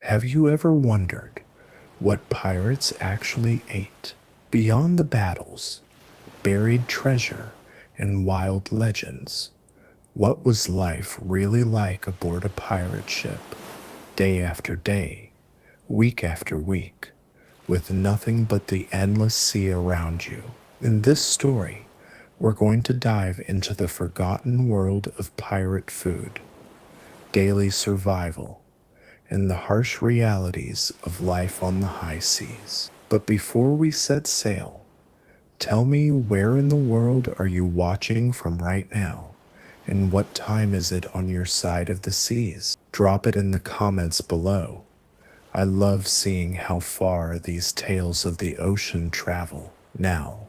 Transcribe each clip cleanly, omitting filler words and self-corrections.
Have you ever wondered what pirates actually ate? Beyond the battles, buried treasure, and wild legends, what was life really like aboard a pirate ship, day after day, week after week, with nothing but the endless sea around you? In this story, we're going to dive into the forgotten world of pirate food, daily survival, and the harsh realities of life on the high seas. But before we set sail, tell me, where in the world are you watching from right now? And what time is it on your side of the seas? Drop it in the comments below. I love seeing how far these tales of the ocean travel. Now,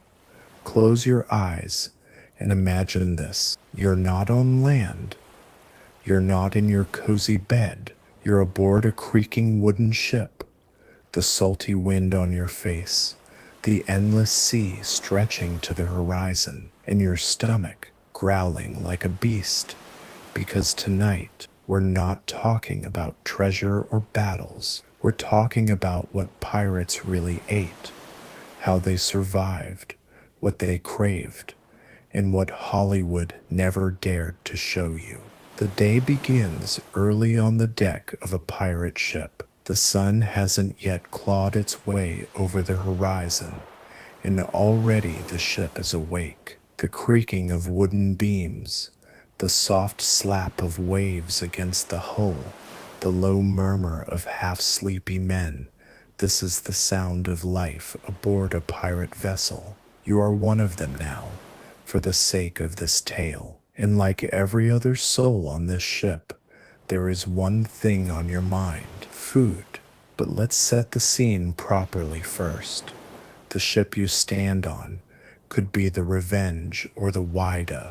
close your eyes and imagine this. You're not on land. You're not in your cozy bed. You're aboard a creaking wooden ship, the salty wind on your face, the endless sea stretching to the horizon, and your stomach growling like a beast. Because tonight, we're not talking about treasure or battles. We're talking about what pirates really ate, how they survived, what they craved, and what Hollywood never dared to show you. The day begins early on the deck of a pirate ship. The sun hasn't yet clawed its way over the horizon, and already the ship is awake. The creaking of wooden beams, the soft slap of waves against the hull, the low murmur of half-sleepy men. This is the sound of life aboard a pirate vessel. You are one of them now, for the sake of this tale. And like every other soul on this ship, there is one thing on your mind: food. But let's set the scene properly first. The ship you stand on could be the Revenge or the Wida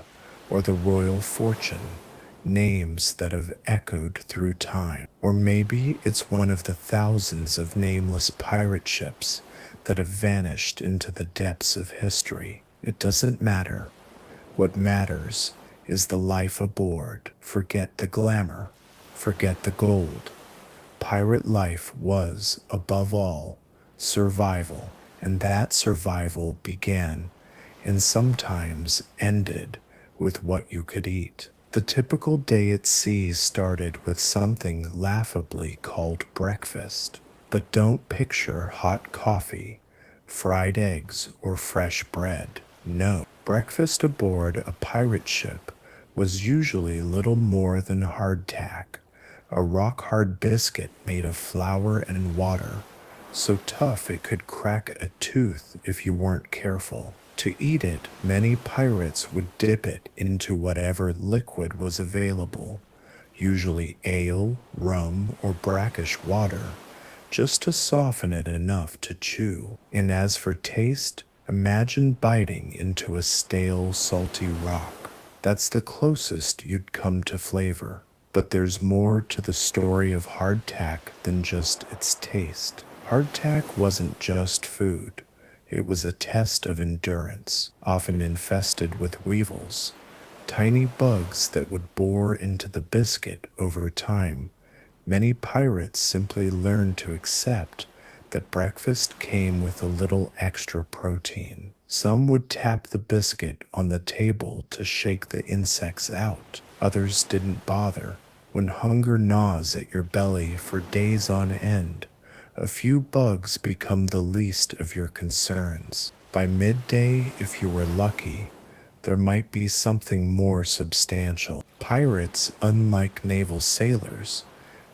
or the Royal Fortune, names that have echoed through time. Or maybe it's one of the thousands of nameless pirate ships that have vanished into the depths of history. It doesn't matter. What matters is the life aboard. Forget the glamour. Forget the gold. Pirate life was, above all, survival. And that survival began and sometimes ended with what you could eat. The typical day at sea started with something laughably called breakfast. But don't picture hot coffee, fried eggs, or fresh bread. No. Breakfast aboard a pirate ship was usually little more than hardtack, a rock-hard biscuit made of flour and water, so tough it could crack a tooth if you weren't careful. To eat it, many pirates would dip it into whatever liquid was available, usually ale, rum, or brackish water, just to soften it enough to chew. And as for taste, imagine biting into a stale, salty rock. That's the closest you'd come to flavor. But there's more to the story of hardtack than just its taste. Hardtack wasn't just food. It was a test of endurance, often infested with weevils, tiny bugs that would bore into the biscuit over time. Many pirates simply learned to accept that breakfast came with a little extra protein. Some would tap the biscuit on the table to shake the insects out. Others didn't bother. When hunger gnaws at your belly for days on end, a few bugs become the least of your concerns. By midday, if you were lucky, there might be something more substantial. Pirates, unlike naval sailors,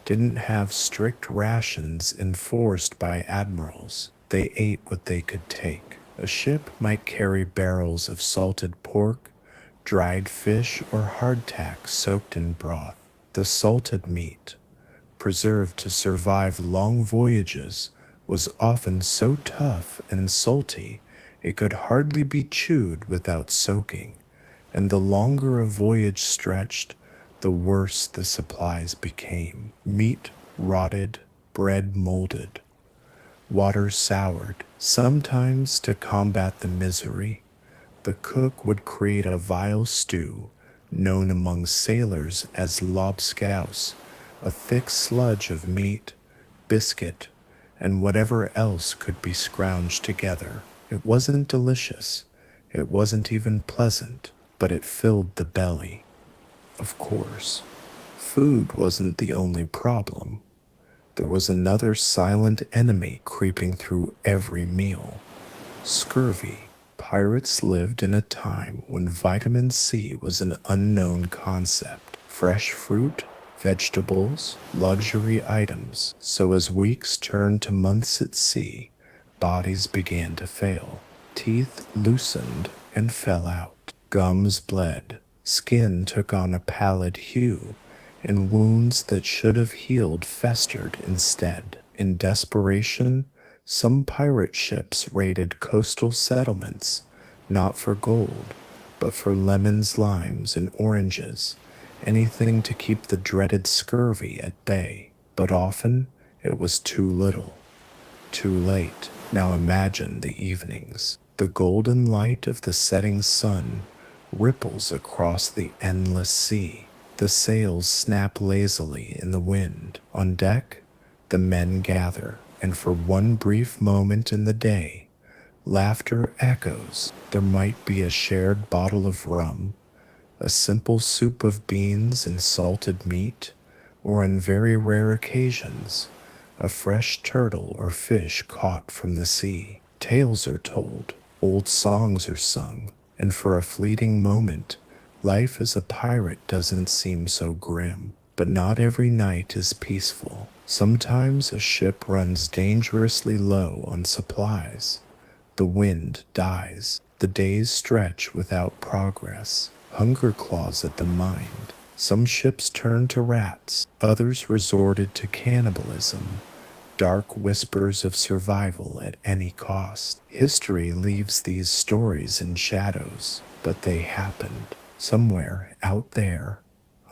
didn't have strict rations enforced by admirals. They ate what they could take. A ship might carry barrels of salted pork, dried fish, or hardtack soaked in broth. The salted meat, preserved to survive long voyages, was often so tough and salty it could hardly be chewed without soaking. And the longer a voyage stretched, the worse the supplies became. Meat rotted, bread molded, water soured. Sometimes, to combat the misery, the cook would create a vile stew known among sailors as lobscouse, a thick sludge of meat, biscuit, and whatever else could be scrounged together. It wasn't delicious, it wasn't even pleasant, but it filled the belly. Of course, food wasn't the only problem. There was another silent enemy creeping through every meal: scurvy. Pirates lived in a time when vitamin C was an unknown concept. Fresh fruit, vegetables, luxury items. So as weeks turned to months at sea, bodies began to fail. Teeth loosened and fell out. Gums bled. Skin took on a pallid hue, and wounds that should have healed festered instead. In desperation, some pirate ships raided coastal settlements, not for gold, but for lemons, limes, and oranges, anything to keep the dreaded scurvy at bay. But often it was too little, too late. Now imagine the evenings. The golden light of the setting sun ripples across the endless sea. The sails snap lazily in the wind. On deck, the men gather, and for one brief moment in the day, laughter echoes. There might be a shared bottle of rum, a simple soup of beans and salted meat, or on very rare occasions, a fresh turtle or fish caught from the sea. Tales are told, old songs are sung, and for a fleeting moment, life as a pirate doesn't seem so grim. But not every night is peaceful. Sometimes a ship runs dangerously low on supplies. The wind dies. The days stretch without progress. Hunger claws at the mind. Some ships turned to rats. Others resorted to cannibalism. Dark whispers of survival at any cost. History leaves these stories in shadows, but they happened somewhere out there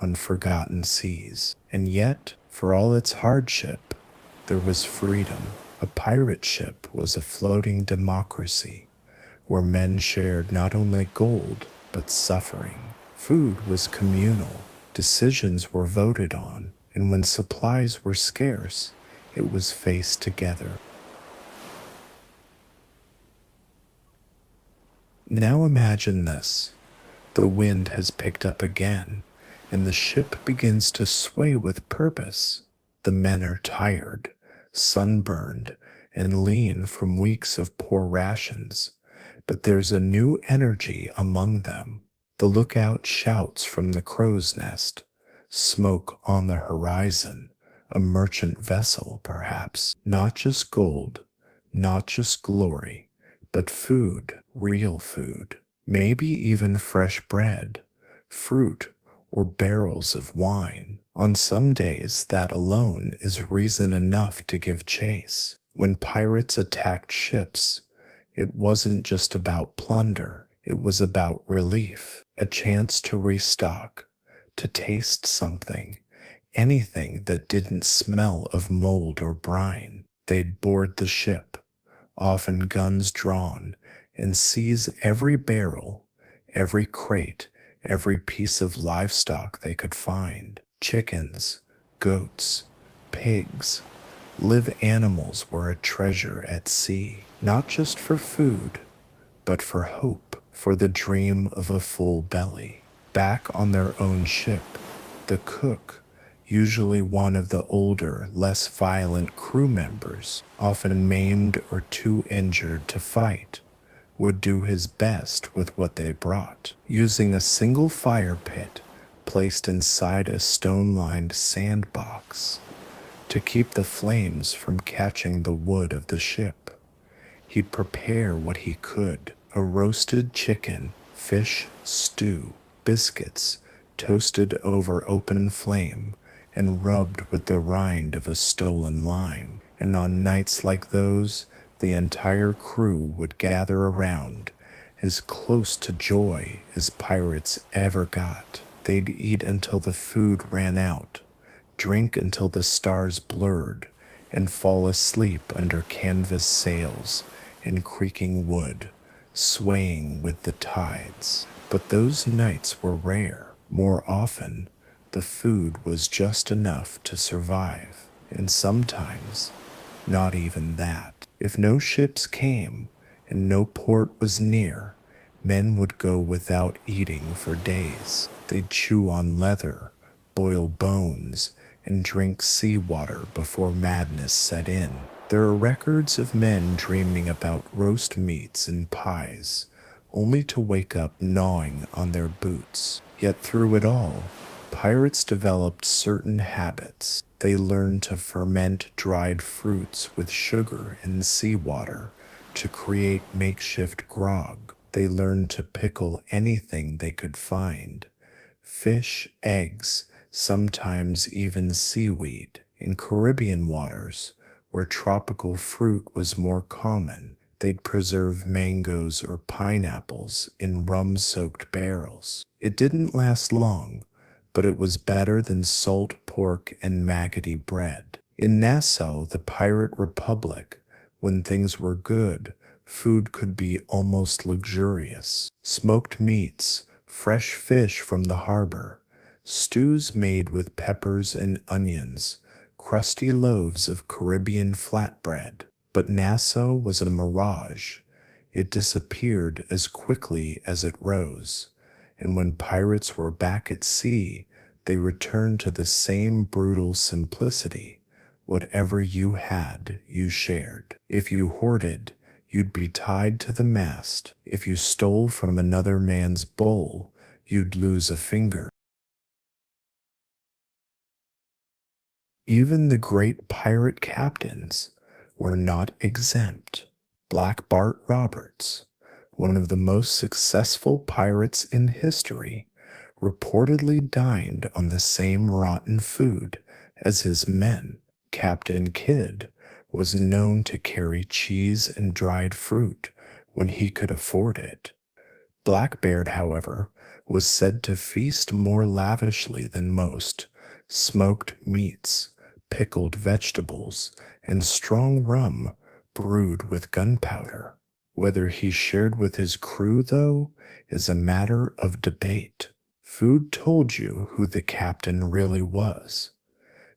on forgotten seas. And yet, for all its hardship, there was freedom. A pirate ship was a floating democracy where men shared not only gold, but suffering. Food was communal. Decisions were voted on, and when supplies were scarce, it was faced together. Now imagine this. The wind has picked up again, and the ship begins to sway with purpose. The men are tired, sunburned, and lean from weeks of poor rations, but there's a new energy among them. The lookout shouts from the crow's nest, smoke on the horizon, a merchant vessel perhaps. Not just gold, not just glory, but food, real food. Maybe even fresh bread, fruit, or barrels of wine. On some days, that alone is reason enough to give chase. When pirates attacked ships, it wasn't just about plunder, it was about relief, a chance to restock, to taste something, anything that didn't smell of mold or brine. They'd board the ship, often guns drawn, and seize every barrel, every crate, every piece of livestock they could find. Chickens, goats, pigs, live animals were a treasure at sea, not just for food, but for hope, for the dream of a full belly. Back on their own ship, the cook, usually one of the older, less violent crew members, often maimed or too injured to fight, would do his best with what they brought, using a single fire pit placed inside a stone-lined sandbox to keep the flames from catching the wood of the ship. He'd prepare what he could: a roasted chicken, fish stew, biscuits toasted over open flame and rubbed with the rind of a stolen lime. And on nights like those, the entire crew would gather around, as close to joy as pirates ever got. They'd eat until the food ran out, drink until the stars blurred, and fall asleep under canvas sails and creaking wood, swaying with the tides. But those nights were rare. More often, the food was just enough to survive. and sometimes not even that. If no ships came and no port was near, men would go without eating for days. They'd chew on leather, boil bones, and drink seawater before madness set in. There are records of men dreaming about roast meats and pies, only to wake up gnawing on their boots. Yet through it all, pirates developed certain habits. They learned to ferment dried fruits with sugar and seawater to create makeshift grog. They learned to pickle anything they could find: fish, eggs, sometimes even seaweed. In Caribbean waters, where tropical fruit was more common, they'd preserve mangoes or pineapples in rum-soaked barrels. It didn't last long, but it was better than salt pork and maggoty bread. In Nassau, the pirate republic, when things were good, food could be almost luxurious. Smoked meats, fresh fish from the harbor, stews made with peppers and onions, crusty loaves of Caribbean flatbread. But Nassau was a mirage. It disappeared as quickly as it rose, and when pirates were back at sea, they returned to the same brutal simplicity. Whatever you had, you shared. If you hoarded, you'd be tied to the mast. If you stole from another man's bowl, you'd lose a finger. Even the great pirate captains were not exempt. Black Bart Roberts, one of the most successful pirates in history, reportedly dined on the same rotten food as his men. Captain Kidd was known to carry cheese and dried fruit when he could afford it. Blackbeard, however, was said to feast more lavishly than most. Smoked meats, pickled vegetables, and strong rum brewed with gunpowder. Whether he shared with his crew, though, is a matter of debate. Food told you who the captain really was.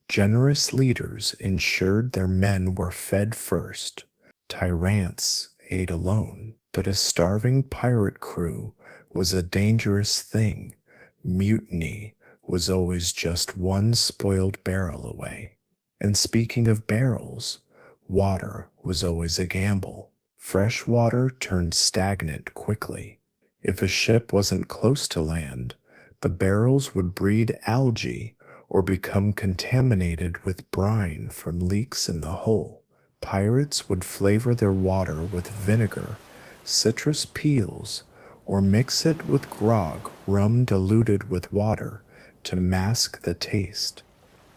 Generous leaders ensured their men were fed first. Tyrants ate alone, but a starving pirate crew was a dangerous thing. Mutiny was always just one spoiled barrel away. And speaking of barrels, water was always a gamble. Fresh water turned stagnant quickly. If a ship wasn't close to land, the barrels would breed algae or become contaminated with brine from leaks in the hull. Pirates would flavor their water with vinegar, citrus peels, or mix it with grog, rum diluted with water, to mask the taste.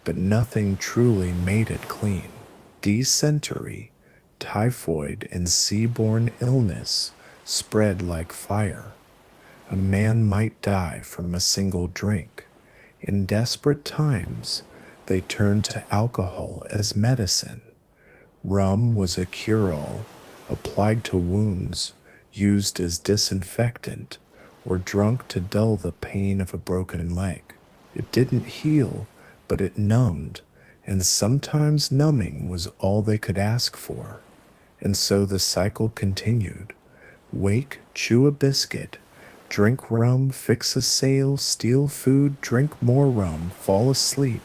But nothing truly made it clean. Dysentery, typhoid, and sea-borne illness spread like fire. A man might die from a single drink. In desperate times, they turned to alcohol as medicine. Rum was a cure-all, applied to wounds, used as disinfectant, or drunk to dull the pain of a broken leg. It didn't heal, but it numbed, and sometimes numbing was all they could ask for. And so the cycle continued. Wake, chew a biscuit, drink rum, fix a sail, steal food, drink more rum, fall asleep,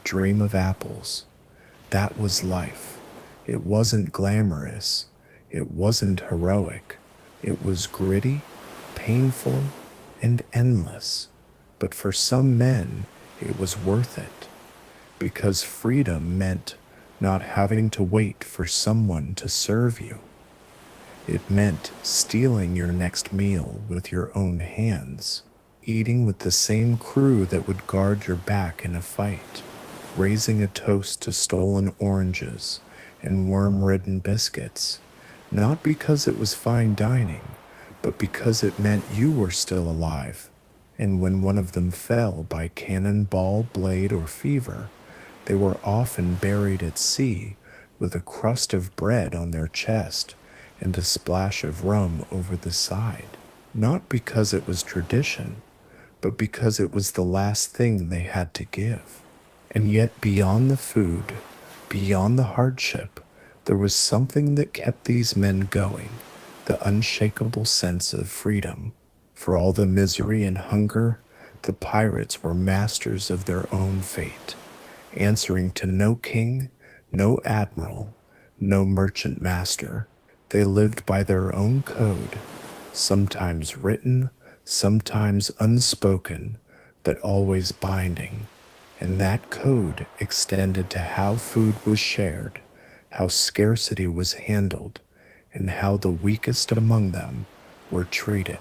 dream of apples. That was life. It wasn't glamorous. It wasn't heroic. It was gritty, painful, and endless. But for some men, it was worth it. Because freedom meant not having to wait for someone to serve you. It meant stealing your next meal with your own hands, eating with the same crew that would guard your back in a fight, raising a toast to stolen oranges and worm-ridden biscuits, not because it was fine dining, but because it meant you were still alive. And when one of them fell by cannonball, blade, or fever, they were often buried at sea with a crust of bread on their chest and a splash of rum over the side, not because it was tradition, but because it was the last thing they had to give. And yet beyond the food, beyond the hardship, there was something that kept these men going, the unshakable sense of freedom. For all the misery and hunger, the pirates were masters of their own fate, answering to no king, no admiral, no merchant master. They lived by their own code, sometimes written, sometimes unspoken, but always binding. And that code extended to how food was shared, how scarcity was handled, and how the weakest among them were treated.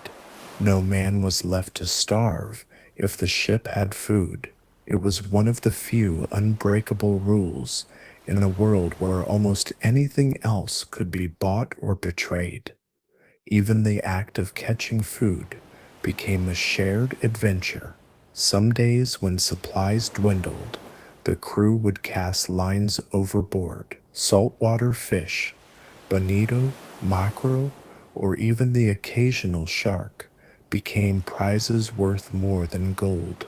No man was left to starve if the ship had food. It was one of the few unbreakable rules in a world where almost anything else could be bought or betrayed. Even the act of catching food became a shared adventure. Some days when supplies dwindled, the crew would cast lines overboard. Saltwater fish, bonito, mackerel, or even the occasional shark became prizes worth more than gold.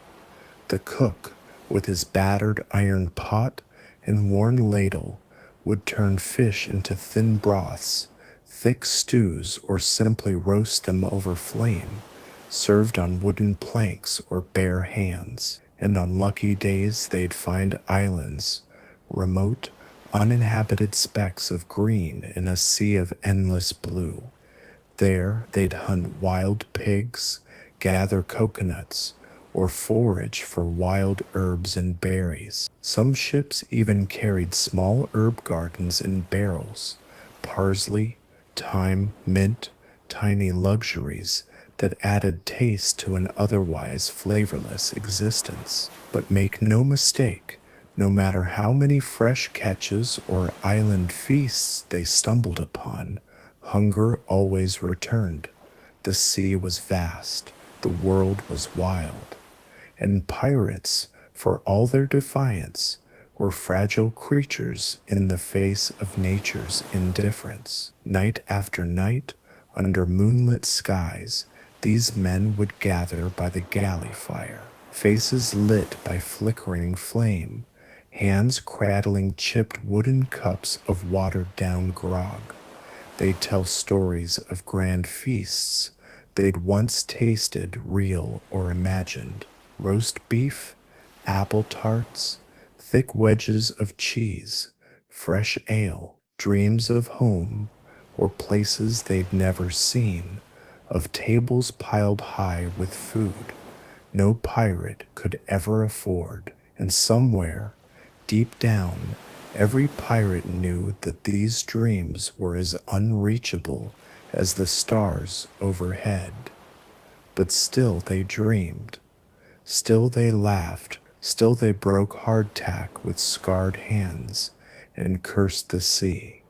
The cook, with his battered iron pot and worn ladle, would turn fish into thin broths, thick stews, or simply roast them over flame, served on wooden planks or bare hands. And on lucky days they'd find islands, remote, uninhabited specks of green in a sea of endless blue. There they'd hunt wild pigs, gather coconuts, or forage for wild herbs and berries. Some ships even carried small herb gardens in barrels, parsley, thyme, mint, tiny luxuries that added taste to an otherwise flavorless existence. But make no mistake, no matter how many fresh catches or island feasts they stumbled upon, hunger always returned. The sea was vast, the world was wild, and pirates, for all their defiance, were fragile creatures in the face of nature's indifference. Night after night, under moonlit skies, these men would gather by the galley fire, faces lit by flickering flame, hands cradling chipped wooden cups of watered-down grog. They'd tell stories of grand feasts they'd once tasted, real or imagined. Roast beef, apple tarts, thick wedges of cheese, fresh ale, dreams of home, or places they'd never seen, of tables piled high with food no pirate could ever afford. And somewhere, deep down, every pirate knew that these dreams were as unreachable as the stars overhead. But still they dreamed. Still they laughed. Still they broke hardtack with scarred hands and cursed the sea.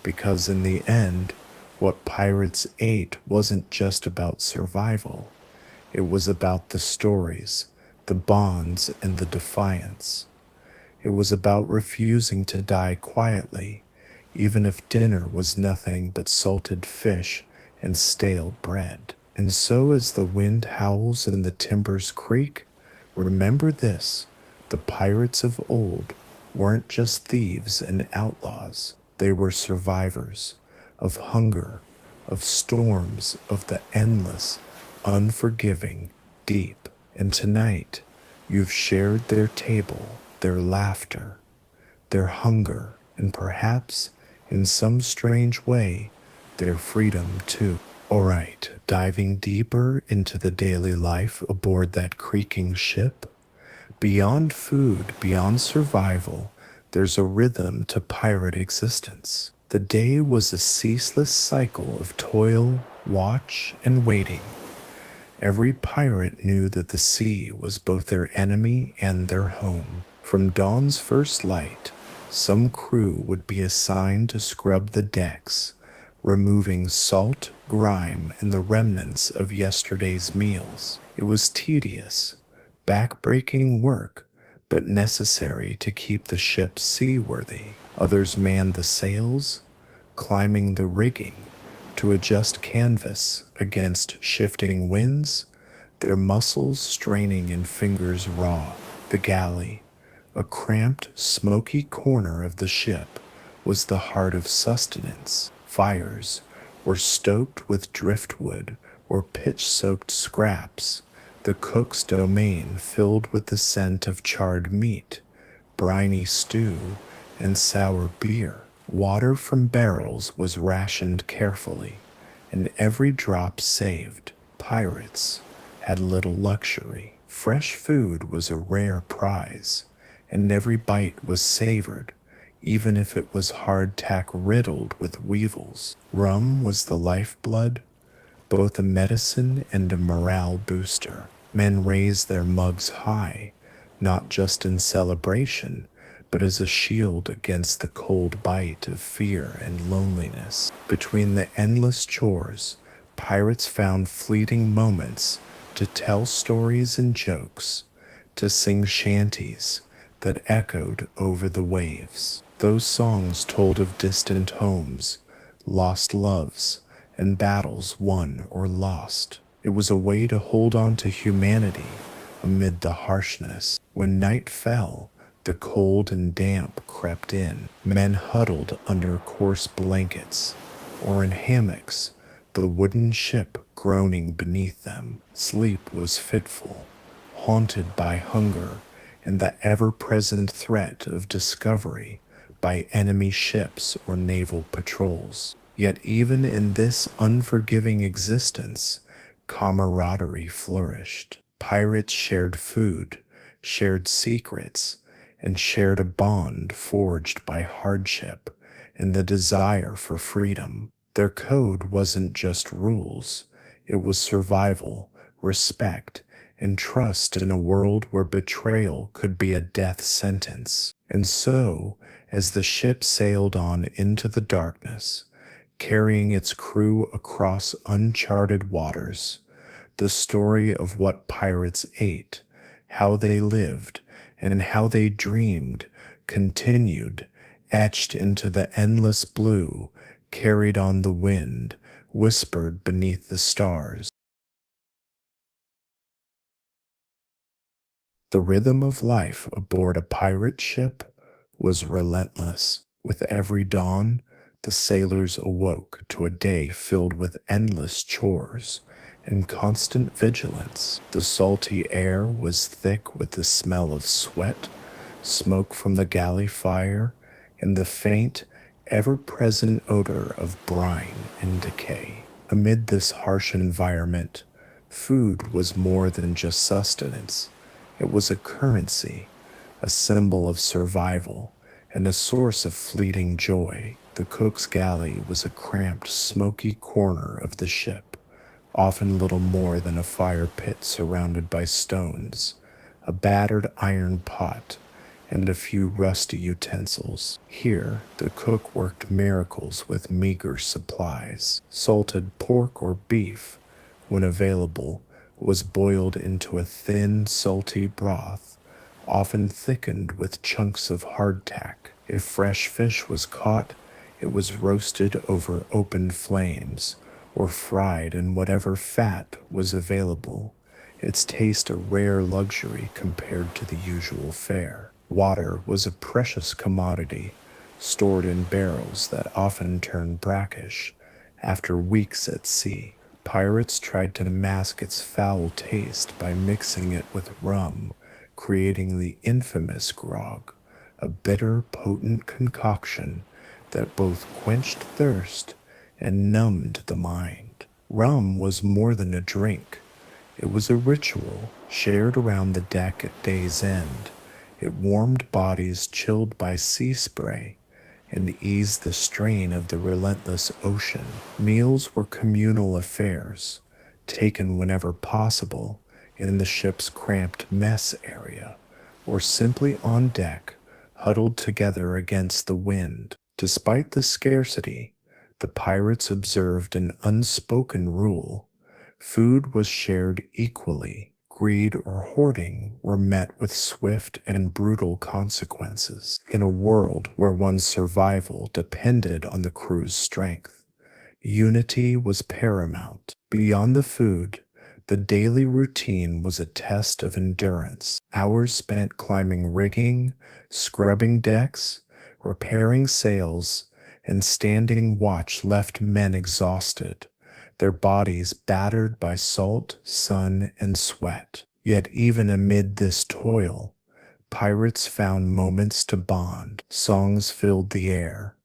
Because in the end, what pirates ate wasn't just about survival. It was about the stories, the bonds, and the defiance. It was about refusing to die quietly, even if dinner was nothing but salted fish and stale bread. And so as the wind howls and the timbers creak, remember this, the pirates of old weren't just thieves and outlaws. They were survivors of hunger, of storms, of the endless, unforgiving deep. And tonight, you've shared their table, their laughter, their hunger, and perhaps, in some strange way, their freedom too. Alright, diving deeper into the daily life aboard that creaking ship, beyond food, beyond survival, there's a rhythm to pirate existence. The day was a ceaseless cycle of toil, watch, and waiting. Every pirate knew that the sea was both their enemy and their home. From dawn's first light, some crew would be assigned to scrub the decks, removing salt, grime, and the remnants of yesterday's meals. It was tedious, back-breaking work, but necessary to keep the ship seaworthy. Others manned the sails, climbing the rigging to adjust canvas against shifting winds, their muscles straining and fingers raw. The galley, A cramped, smoky corner of the ship was the heart of sustenance. Fires were stoked with driftwood or pitch-soaked scraps, the cook's domain filled with the scent of charred meat, briny stew, and sour beer. Water from barrels was rationed carefully, and every drop saved. Pirates had little luxury. Fresh food was a rare prize, and every bite was savored, even if it was hardtack riddled with weevils. Rum was the lifeblood, both a medicine and a morale booster. Men raised their mugs high, not just in celebration, but as a shield against the cold bite of fear and loneliness. Between the endless chores, pirates found fleeting moments to tell stories and jokes, to sing shanties that echoed over the waves. Those songs told of distant homes, lost loves, and battles won or lost. It was a way to hold on to humanity amid the harshness. When night fell, the cold and damp crept in. Men huddled under coarse blankets or in hammocks, the wooden ship groaning beneath them. Sleep was fitful, haunted by hunger and the ever-present threat of discovery by enemy ships or naval patrols. Yet even in this unforgiving existence, camaraderie flourished. Pirates shared food, shared secrets, and shared a bond forged by hardship and the desire for freedom. Their code wasn't just rules, it was survival, respect, and trust in a world where betrayal could be a death sentence. And so, as the ship sailed on into the darkness, carrying its crew across uncharted waters, the story of what pirates ate, how they lived, and how they dreamed continued, etched into the endless blue, carried on the wind, whispered beneath the stars. The rhythm of life aboard a pirate ship was relentless. With every dawn, the sailors awoke to a day filled with endless chores and constant vigilance. The salty air was thick with the smell of sweat, smoke from the galley fire, and the faint, ever-present odor of brine and decay. Amid this harsh environment, food was more than just sustenance. It was a currency, a symbol of survival, and a source of fleeting joy. The cook's galley was a cramped, smoky corner of the ship, often little more than a fire pit surrounded by stones, a battered iron pot, and a few rusty utensils. Here, the cook worked miracles with meager supplies. Salted pork or beef, when available, was boiled into a thin, salty broth, often thickened with chunks of hardtack. If fresh fish was caught, it was roasted over open flames or fried in whatever fat was available, its taste a rare luxury compared to the usual fare. Water was a precious commodity, stored in barrels that often turned brackish after weeks at sea. Pirates tried to mask its foul taste by mixing it with rum, creating the infamous grog, a bitter, potent concoction that both quenched thirst and numbed the mind. Rum was more than a drink. It was a ritual shared around the deck at day's end. It warmed bodies chilled by sea spray and eased the strain of the relentless ocean. Meals were communal affairs, taken whenever possible in the ship's cramped mess area, or simply on deck, huddled together against the wind. Despite the scarcity, the pirates observed an unspoken rule. Food was shared equally. Greed or hoarding were met with swift and brutal consequences. In a world where one's survival depended on the crew's strength, unity was paramount. Beyond the food, The daily routine was a test of endurance. Hours spent climbing rigging, scrubbing decks, repairing sails, and standing watch left men exhausted, their bodies battered by salt, sun, and sweat. Yet even amid this toil, pirates found moments to bond. Songs filled the air.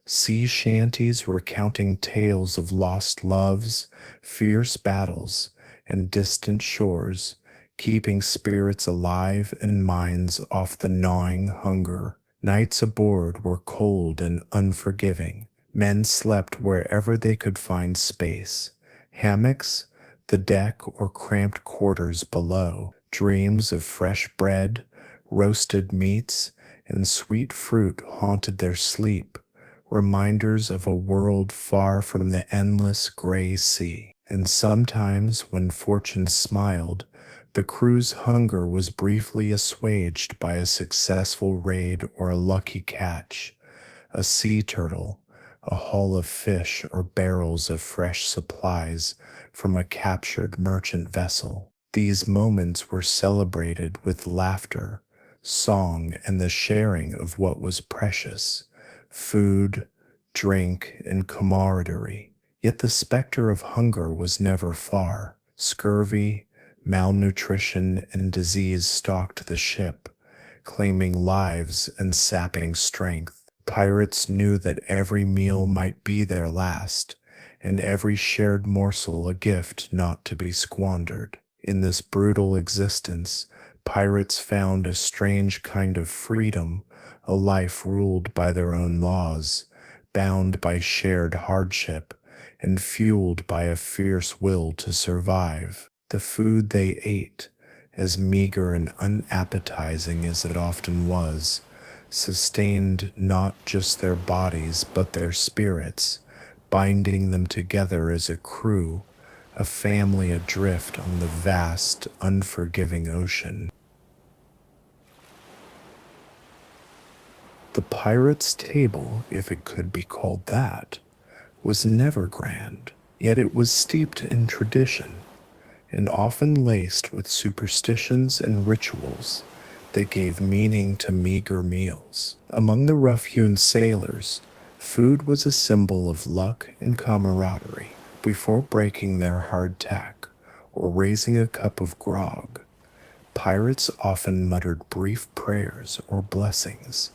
Sea shanties recounting tales of lost loves, fierce battles, and distant shores, keeping spirits alive and minds off the gnawing hunger. Nights aboard were cold and unforgiving. Men slept wherever they could find space. Hammocks, the deck, or cramped quarters below. Dreams of fresh bread, roasted meats, and sweet fruit haunted their sleep, reminders of a world far from the endless gray sea. And sometimes, when fortune smiled, the crew's hunger was briefly assuaged by a successful raid or a lucky catch, a sea turtle, a haul of fish, or barrels of fresh supplies from a captured merchant vessel. These moments were celebrated with laughter, song, and the sharing of what was precious: food, drink, and camaraderie. Yet the specter of hunger was never far. Scurvy, malnutrition, and disease stalked the ship, claiming lives and sapping strength. Pirates knew that every meal might be their last, and every shared morsel a gift not to be squandered. In this brutal existence, pirates found a strange kind of freedom, a life ruled by their own laws, bound by shared hardship, and fueled by a fierce will to survive. The food they ate, as meager and unappetizing as it often was, sustained not just their bodies but their spirits, binding them together as a crew, a family adrift on the vast, unforgiving ocean. The pirate's table, if it could be called that, was never grand, yet it was steeped in tradition, and often laced with superstitions and rituals that gave meaning to meager meals. Among the rough-hewn sailors, food was a symbol of luck and camaraderie. Before breaking their hardtack or raising a cup of grog, pirates often muttered brief prayers or blessings,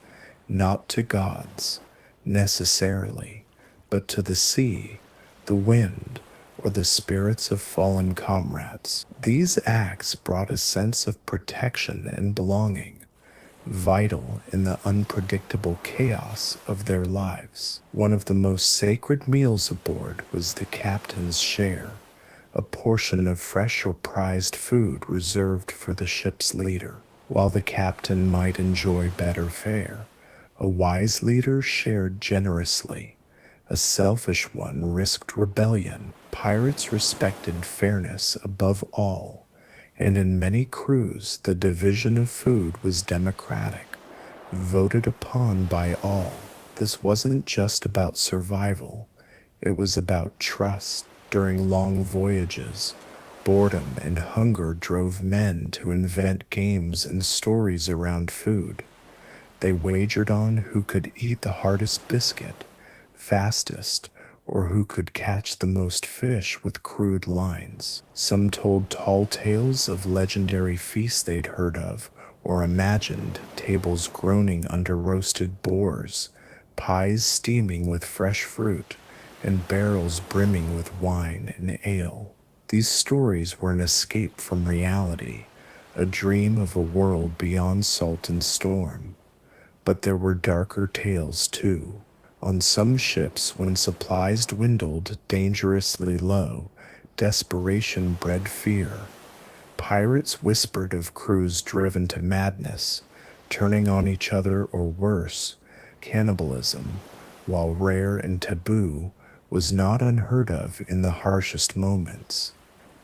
not to gods, necessarily, but to the sea, the wind, or the spirits of fallen comrades. These acts brought a sense of protection and belonging, vital in the unpredictable chaos of their lives. One of the most sacred meals aboard was the captain's share, a portion of fresh or prized food reserved for the ship's leader. While the captain might enjoy better fare, a wise leader shared generously. A selfish one risked rebellion. Pirates respected fairness above all, and in many crews the division of food was democratic, voted upon by all. This wasn't just about survival, it was about trust. During long voyages, boredom and hunger drove men to invent games and stories around food. They wagered on who could eat the hardest biscuit, fastest, or who could catch the most fish with crude lines. Some told tall tales of legendary feasts they'd heard of, or imagined tables groaning under roasted boars, pies steaming with fresh fruit, and barrels brimming with wine and ale. These stories were an escape from reality, a dream of a world beyond salt and storm. But there were darker tales too. On some ships, when supplies dwindled dangerously low, desperation bred fear. Pirates whispered of crews driven to madness, turning on each other or worse, cannibalism, while rare and taboo, was not unheard of in the harshest moments.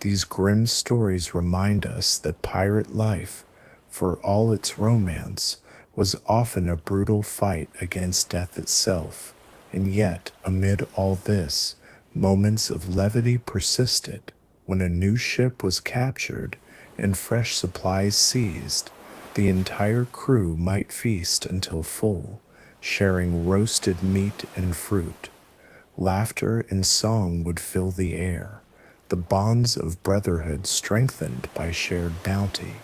These grim stories remind us that pirate life, for all its romance, was often a brutal fight against death itself. And yet, amid all this, moments of levity persisted. when a new ship was captured and fresh supplies seized, the entire crew might feast until full, sharing roasted meat and fruit. Laughter and song would fill the air, the bonds of brotherhood strengthened by shared bounty.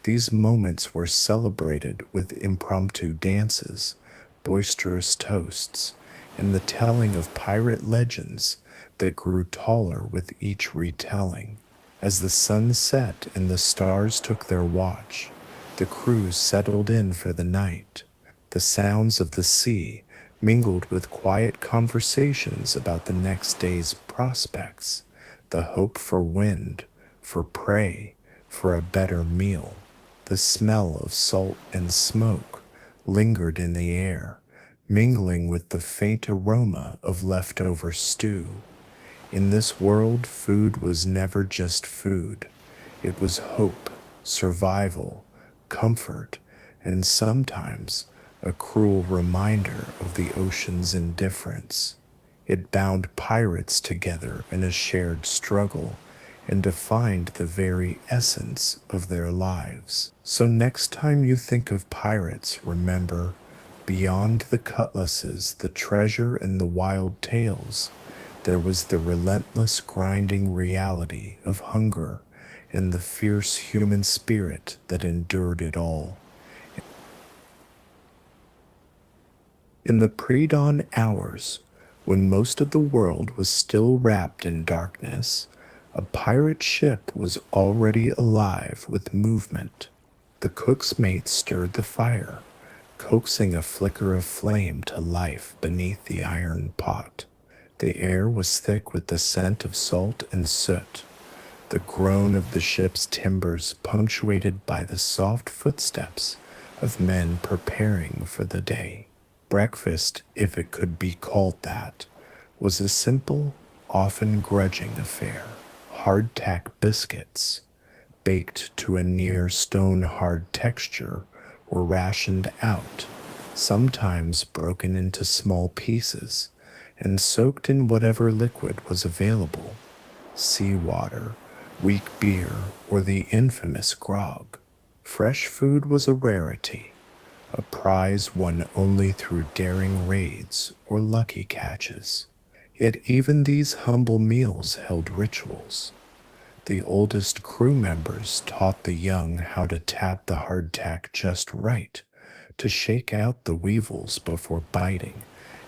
These moments were celebrated with impromptu dances, boisterous toasts, and the telling of pirate legends that grew taller with each retelling. As the sun set and the stars took their watch, the crews settled in for the night. The sounds of the sea mingled with quiet conversations about the next day's prospects, the hope for wind, for prey, for a better meal. The smell of salt and smoke lingered in the air, mingling with the faint aroma of leftover stew. In this world, food was never just food. It was hope, survival, comfort, and sometimes a cruel reminder of the ocean's indifference. It bound pirates together in a shared struggle and defined the very essence of their lives. So next time you think of pirates, remember, beyond the cutlasses, the treasure, and the wild tales, there was the relentless grinding reality of hunger and the fierce human spirit that endured it all. In the pre-dawn hours, when most of the world was still wrapped in darkness, a pirate ship was already alive with movement. The cook's mate stirred the fire, coaxing a flicker of flame to life beneath the iron pot. The air was thick with the scent of salt and soot, the groan of the ship's timbers punctuated by the soft footsteps of men preparing for the day. Breakfast, if it could be called that, was a simple, often grudging affair. Hardtack biscuits, baked to a near stone-hard texture, were rationed out, sometimes broken into small pieces, and soaked in whatever liquid was available: seawater, weak beer, or the infamous grog. Fresh food was a rarity, a prize won only through daring raids or lucky catches. Yet even these humble meals held rituals. The oldest crew members taught the young how to tap the hardtack just right, to shake out the weevils before biting,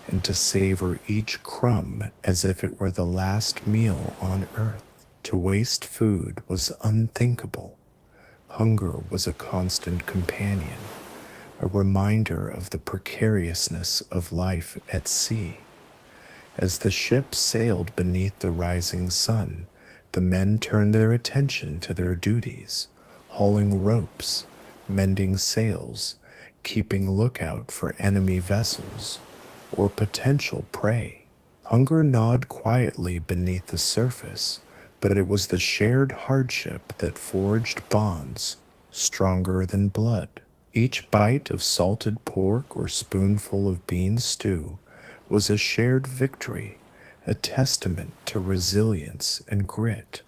and to savor each crumb as if it were the last meal on earth. To waste food was unthinkable. Hunger was a constant companion, a reminder of the precariousness of life at sea. As the ship sailed beneath the rising sun, the men turned their attention to their duties, hauling ropes, mending sails, keeping lookout for enemy vessels or potential prey. Hunger gnawed quietly beneath the surface, but it was the shared hardship that forged bonds stronger than blood. Each bite of salted pork or spoonful of bean stew was a shared victory, a testament to resilience and grit.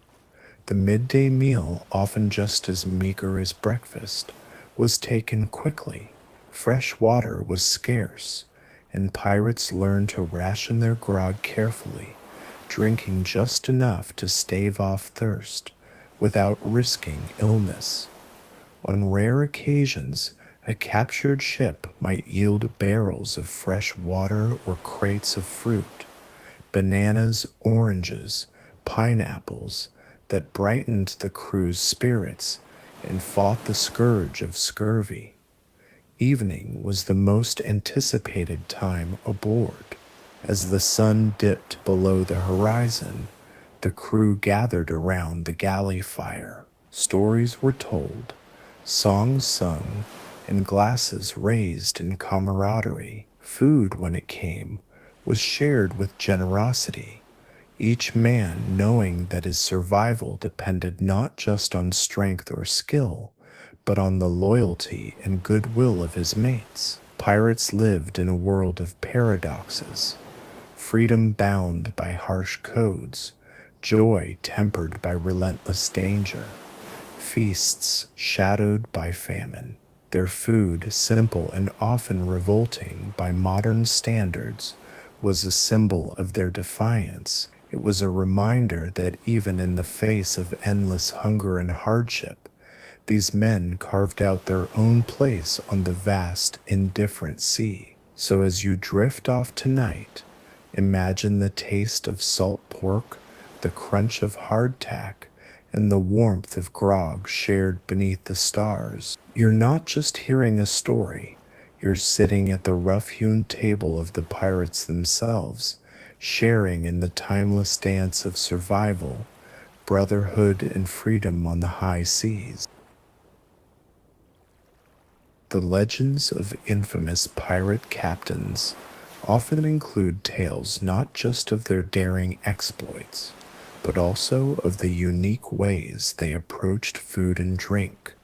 The midday meal, often just as meager as breakfast, was taken quickly. Fresh water was scarce, and pirates learned to ration their grog carefully, drinking just enough to stave off thirst without risking illness. On rare occasions, a captured ship might yield barrels of fresh water or crates of fruit, bananas, oranges, pineapples, that brightened the crew's spirits and fought the scourge of scurvy. Evening was the most anticipated time aboard. As the sun dipped below the horizon, the crew gathered around the galley fire. Stories were told, songs sung, and glasses raised in camaraderie. Food, when it came, was shared with generosity, each man knowing that his survival depended not just on strength or skill, but on the loyalty and goodwill of his mates. Pirates lived in a world of paradoxes: freedom bound by harsh codes, joy tempered by relentless danger, feasts shadowed by famine. Their food, simple and often revolting by modern standards, was a symbol of their defiance. It was a reminder that even in the face of endless hunger and hardship, these men carved out their own place on the vast, indifferent sea. So as you drift off tonight, imagine the taste of salt pork, the crunch of hardtack, and the warmth of grog shared beneath the stars. You're not just hearing a story, you're sitting at the rough-hewn table of the pirates themselves, sharing in the timeless dance of survival, brotherhood, and freedom on the high seas. The legends of infamous pirate captains often include tales not just of their daring exploits, but also of the unique ways they approached food and drink,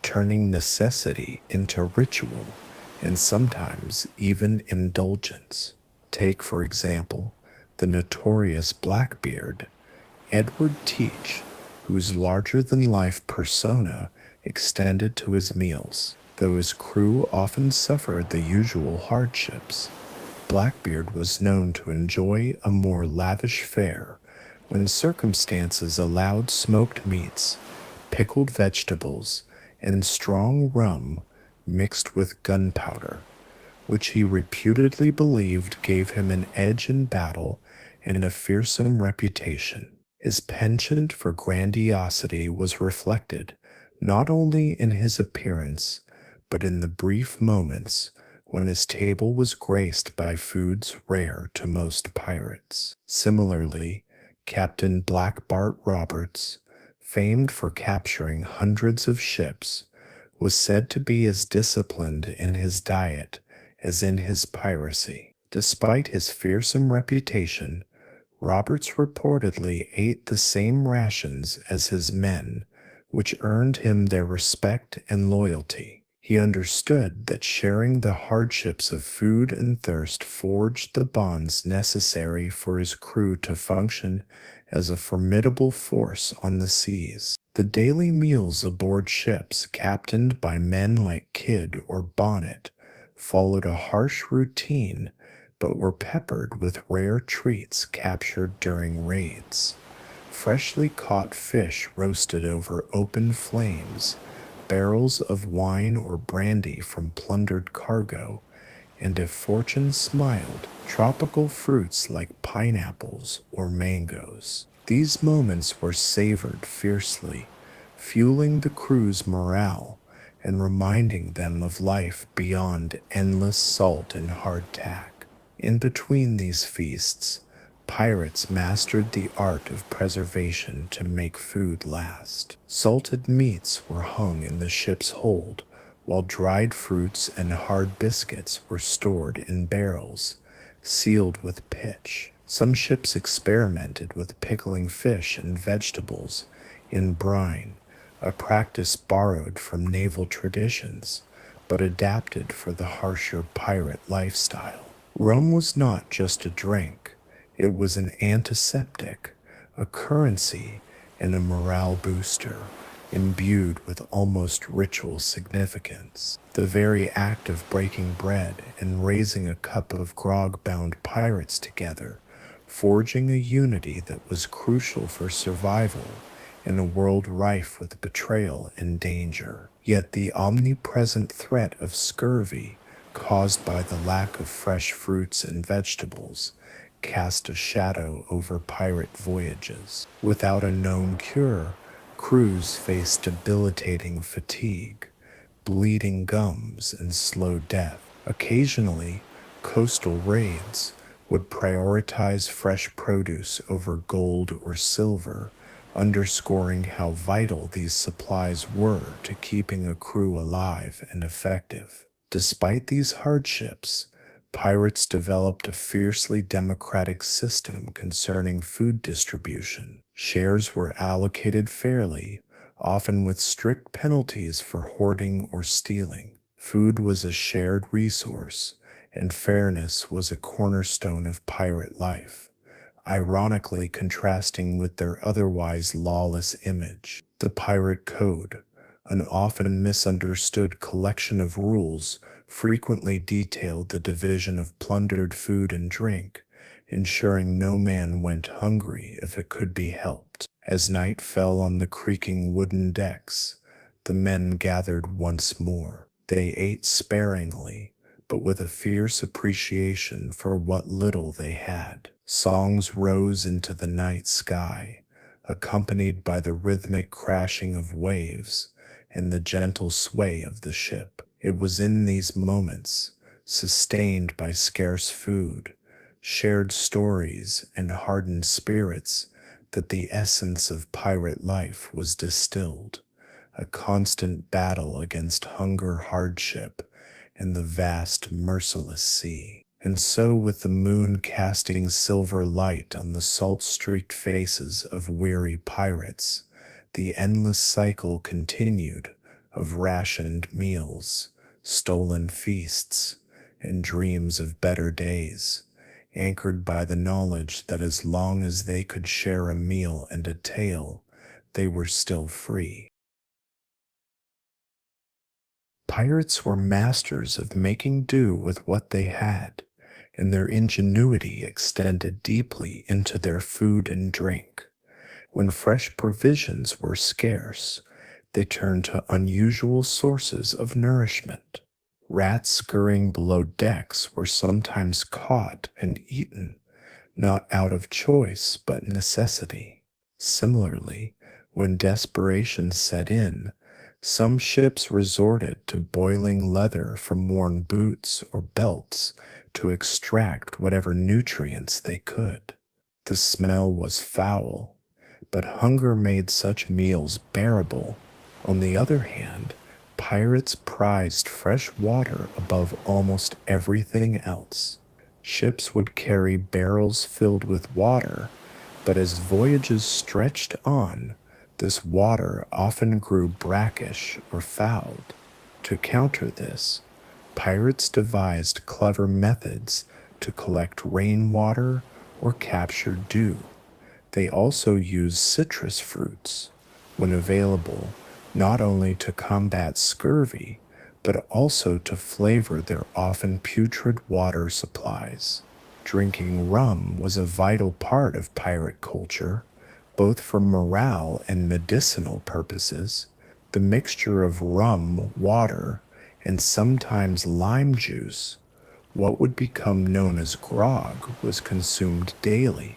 turning necessity into ritual and sometimes even indulgence. Take, for example, the notorious Blackbeard, Edward Teach, whose larger-than-life persona extended to his meals. Though his crew often suffered the usual hardships, Blackbeard was known to enjoy a more lavish fare when circumstances allowed smoked meats, pickled vegetables, and strong rum mixed with gunpowder, which he reputedly believed gave him an edge in battle and a fearsome reputation. His penchant for grandiosity was reflected not only in his appearance, but in the brief moments when his table was graced by foods rare to most pirates. Similarly, Captain Black Bart Roberts, famed for capturing hundreds of ships, was said to be as disciplined in his diet as in his piracy. Despite his fearsome reputation, Roberts reportedly ate the same rations as his men, which earned him their respect and loyalty. He understood that sharing the hardships of food and thirst forged the bonds necessary for his crew to function as a formidable force on the seas. The daily meals aboard ships captained by men like Kidd or Bonnet followed a harsh routine but were peppered with rare treats captured during raids. Freshly caught fish roasted over open flames, barrels of wine or brandy from plundered cargo, and if fortune smiled, tropical fruits like pineapples or mangoes. These moments were savored fiercely, fueling the crew's morale and reminding them of life beyond endless salt and hardtack. In between these feasts, pirates mastered the art of preservation to make food last. Salted meats were hung in the ship's hold, while dried fruits and hard biscuits were stored in barrels, sealed with pitch. Some ships experimented with pickling fish and vegetables in brine, a practice borrowed from naval traditions, but adapted for the harsher pirate lifestyle. Rum was not just a drink. It was an antiseptic, a currency, and a morale booster, imbued with almost ritual significance. The very act of breaking bread and raising a cup of grog bound pirates together, forging a unity that was crucial for survival in a world rife with betrayal and danger. Yet the omnipresent threat of scurvy, caused by the lack of fresh fruits and vegetables, cast a shadow over pirate voyages. Without a known cure, crews faced debilitating fatigue, bleeding gums, and slow death. Occasionally, coastal raids would prioritize fresh produce over gold or silver, underscoring how vital these supplies were to keeping a crew alive and effective. Despite these hardships, pirates developed a fiercely democratic system concerning food distribution. Shares were allocated fairly, often with strict penalties for hoarding or stealing. Food was a shared resource, and fairness was a cornerstone of pirate life, ironically contrasting with their otherwise lawless image. The Pirate Code, an often misunderstood collection of rules, frequently detailed the division of plundered food and drink, ensuring no man went hungry if it could be helped. As night fell on the creaking wooden decks, the men gathered once more. They ate sparingly, but with a fierce appreciation for what little they had. Songs rose into the night sky, accompanied by the rhythmic crashing of waves and the gentle sway of the ship. It was in these moments, sustained by scarce food, shared stories, and hardened spirits, that the essence of pirate life was distilled, a constant battle against hunger, hardship, and the vast, merciless sea. And so, with the moon casting silver light on the salt-streaked faces of weary pirates, the endless cycle continued of rationed meals, stolen feasts, and dreams of better days, anchored by the knowledge that as long as they could share a meal and a tale, they were still free. Pirates were masters of making do with what they had, and their ingenuity extended deeply into their food and drink. When fresh provisions were scarce, they turned to unusual sources of nourishment. Rats scurrying below decks were sometimes caught and eaten, not out of choice but necessity. Similarly, when desperation set in, some ships resorted to boiling leather from worn boots or belts to extract whatever nutrients they could. The smell was foul, but hunger made such meals bearable. On the other hand, pirates prized fresh water above almost everything else. Ships would carry barrels filled with water, but as voyages stretched on, this water often grew brackish or fouled. To counter this, pirates devised clever methods to collect rainwater or capture dew. They also used citrus fruits, when available, not only to combat scurvy, but also to flavor their often putrid water supplies. Drinking rum was a vital part of pirate culture, both for morale and medicinal purposes. The mixture of rum, water, and sometimes lime juice, what would become known as grog, was consumed daily.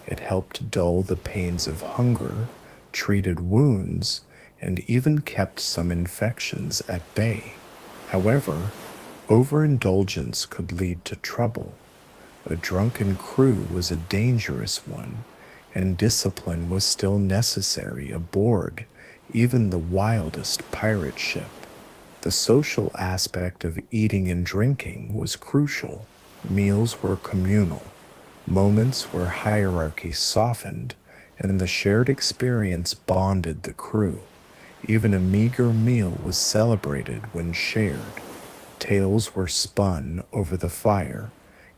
It helped dull the pains of hunger, treated wounds, and even kept some infections at bay. However, overindulgence could lead to trouble. A drunken crew was a dangerous one, and discipline was still necessary aboard even the wildest pirate ship. The social aspect of eating and drinking was crucial. Meals were communal, moments where hierarchy softened, and the shared experience bonded the crew. Even a meager meal was celebrated when shared. Tales were spun over the fire,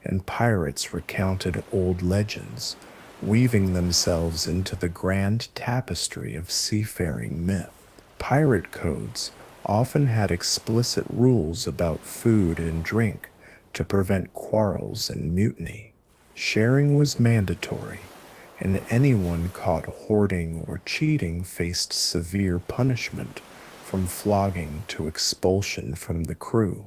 and pirates recounted old legends, weaving themselves into the grand tapestry of seafaring myth. Pirate codes often had explicit rules about food and drink to prevent quarrels and mutiny. Sharing was mandatory, and anyone caught hoarding or cheating faced severe punishment, from flogging to expulsion from the crew.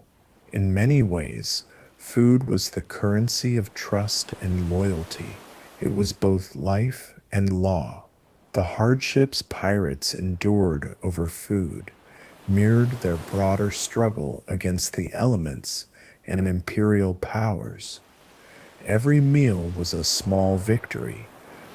In many ways, food was the currency of trust and loyalty. It was both life and law. The hardships pirates endured over food mirrored their broader struggle against the elements and imperial powers. Every meal was a small victory,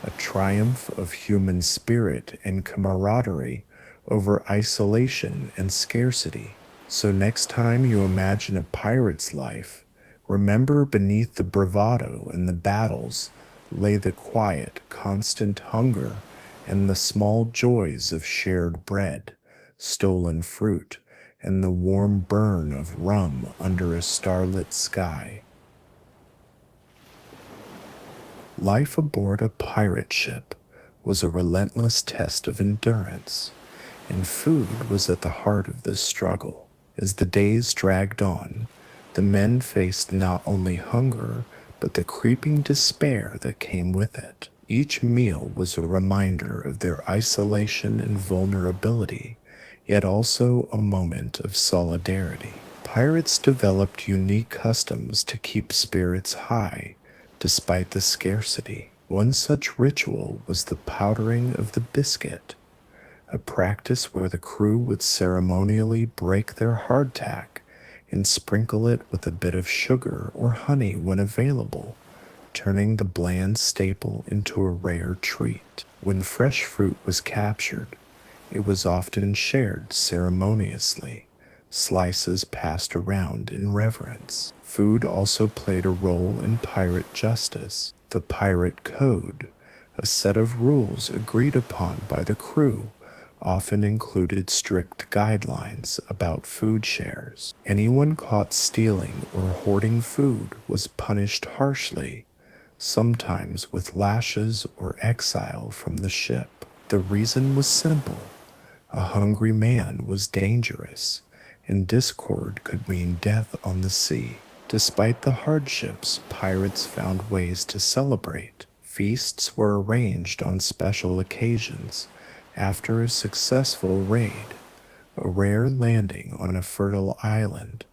a triumph of human spirit and camaraderie over isolation and scarcity. So next time you imagine a pirate's life, remember beneath the bravado and the battles lay the quiet, constant hunger and the small joys of shared bread, stolen fruit, and the warm burn of rum under a starlit sky. Life aboard a pirate ship was a relentless test of endurance, and food was at the heart of this struggle. As the days dragged on, the men faced not only hunger, but the creeping despair that came with it. Each meal was a reminder of their isolation and vulnerability, yet also a moment of solidarity. Pirates developed unique customs to keep spirits high despite the scarcity. One such ritual was the powdering of the biscuit, a practice where the crew would ceremonially break their hardtack and sprinkle it with a bit of sugar or honey when available, turning the bland staple into a rare treat. When fresh fruit was captured, it was often shared ceremoniously, slices passed around in reverence. Food also played a role in pirate justice. The pirate code, a set of rules agreed upon by the crew, often included strict guidelines about food shares. Anyone caught stealing or hoarding food was punished harshly, sometimes with lashes or exile from the ship. The reason was simple: a hungry man was dangerous, and discord could mean death on the sea. Despite the hardships, pirates found ways to celebrate. Feasts were arranged on special occasions after a successful raid, a rare landing on a fertile island,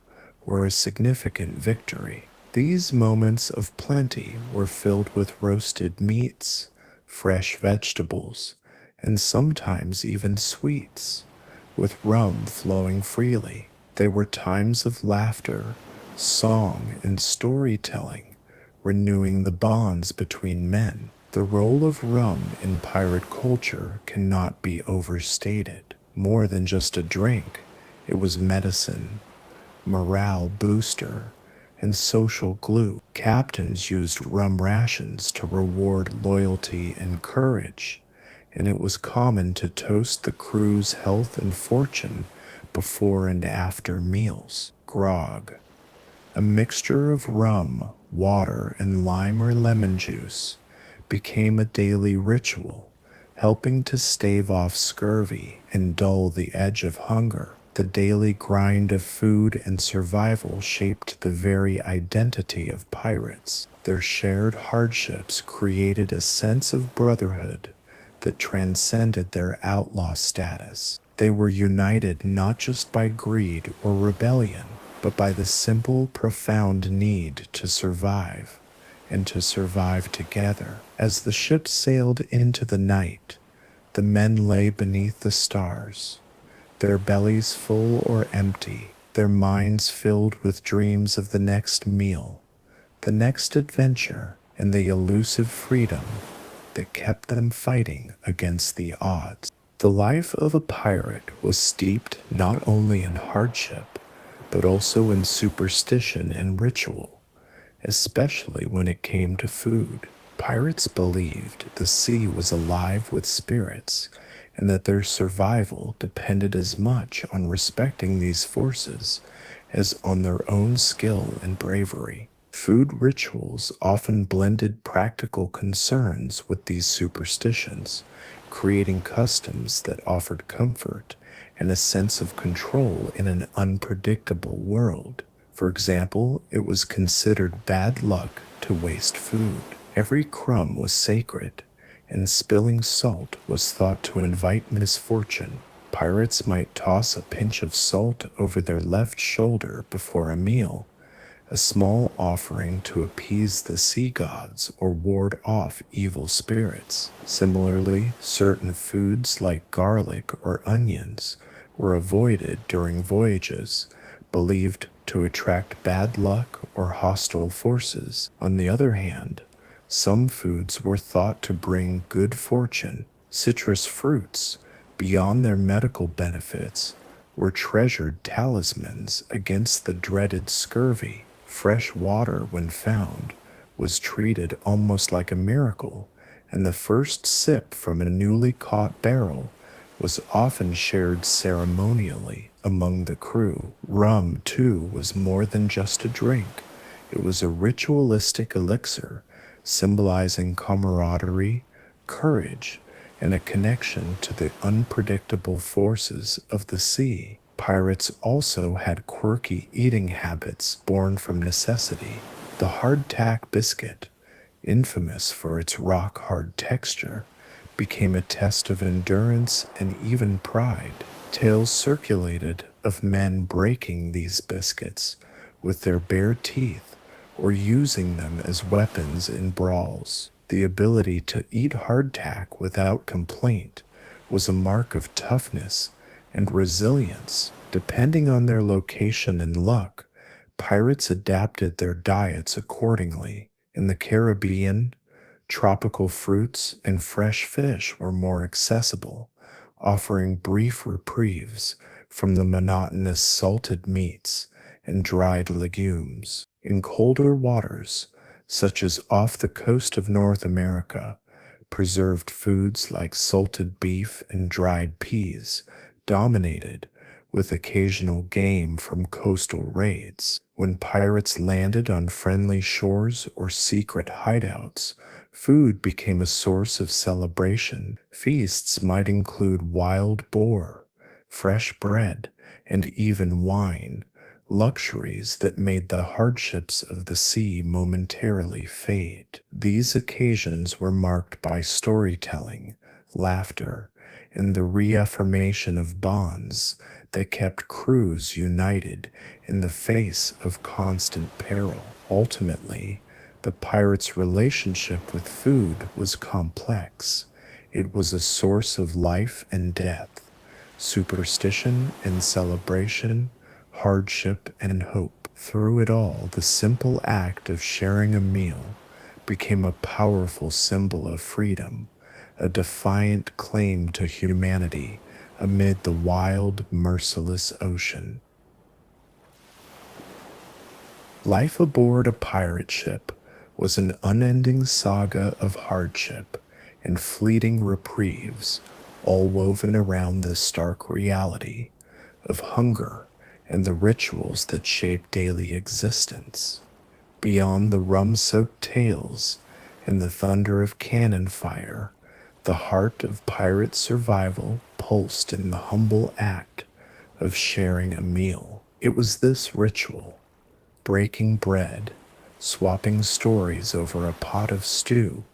or a significant victory. These moments of plenty were filled with roasted meats, fresh vegetables, and sometimes even sweets, with rum flowing freely. They were times of laughter, song, and storytelling, renewing the bonds between men. The role of rum in pirate culture cannot be overstated. More than just a drink, it was medicine, morale booster, and social glue. Captains used rum rations to reward loyalty and courage, and it was common to toast the crew's health and fortune before and after meals. Grog, a mixture of rum, water, and lime or lemon juice, became a daily ritual, helping to stave off scurvy and dull the edge of hunger. The daily grind of food and survival shaped the very identity of pirates. Their shared hardships created a sense of brotherhood that transcended their outlaw status. They were united not just by greed or rebellion, but by the simple, profound need to survive, and to survive together. As the ship sailed into the night, the men lay beneath the stars, their bellies full or empty, their minds filled with dreams of the next meal, the next adventure, and the elusive freedom that kept them fighting against the odds. The life of a pirate was steeped not only in hardship, but also in superstition and ritual, especially when it came to food. Pirates believed the sea was alive with spirits, and that their survival depended as much on respecting these forces as on their own skill and bravery. Food rituals often blended practical concerns with these superstitions, creating customs that offered comfort and a sense of control in an unpredictable world. For example, it was considered bad luck to waste food. Every crumb was sacred, and spilling salt was thought to invite misfortune. Pirates might toss a pinch of salt over their left shoulder before a meal, a small offering to appease the sea gods or ward off evil spirits. Similarly, certain foods like garlic or onions were avoided during voyages, believed to attract bad luck or hostile forces. On the other hand, some foods were thought to bring good fortune. Citrus fruits, beyond their medical benefits, were treasured talismans against the dreaded scurvy. Fresh water, when found, was treated almost like a miracle, and the first sip from a newly caught barrel was often shared ceremonially among the crew. Rum, too, was more than just a drink. It was a ritualistic elixir, symbolizing camaraderie, courage, and a connection to the unpredictable forces of the sea. Pirates also had quirky eating habits born from necessity. The hardtack biscuit, infamous for its rock hard texture, became a test of endurance and even pride. Tales circulated of men breaking these biscuits with their bare teeth or using them as weapons in brawls. The ability to eat hardtack without complaint was a mark of toughness and resilience. Depending on their location and luck, pirates adapted their diets accordingly. In the Caribbean, tropical fruits and fresh fish were more accessible, offering brief reprieves from the monotonous salted meats and dried legumes. In colder waters, such as off the coast of North America, preserved foods like salted beef and dried peas dominated, with occasional game from coastal raids. When pirates landed on friendly shores or secret hideouts, food became a source of celebration. Feasts might include wild boar, fresh bread, and even wine, luxuries that made the hardships of the sea momentarily fade. These occasions were marked by storytelling, laughter, and the reaffirmation of bonds that kept crews united in the face of constant peril. Ultimately, the pirates' relationship with food was complex. It was a source of life and death, superstition and celebration, hardship and hope. Through it all, the simple act of sharing a meal became a powerful symbol of freedom, a defiant claim to humanity amid the wild, merciless ocean. Life aboard a pirate ship was an unending saga of hardship and fleeting reprieves, all woven around the stark reality of hunger and the rituals that shape daily existence. Beyond the rum-soaked tales and the thunder of cannon fire, the heart of pirate survival pulsed in the humble act of sharing a meal. It was this ritual, breaking bread, swapping stories over a pot of stew,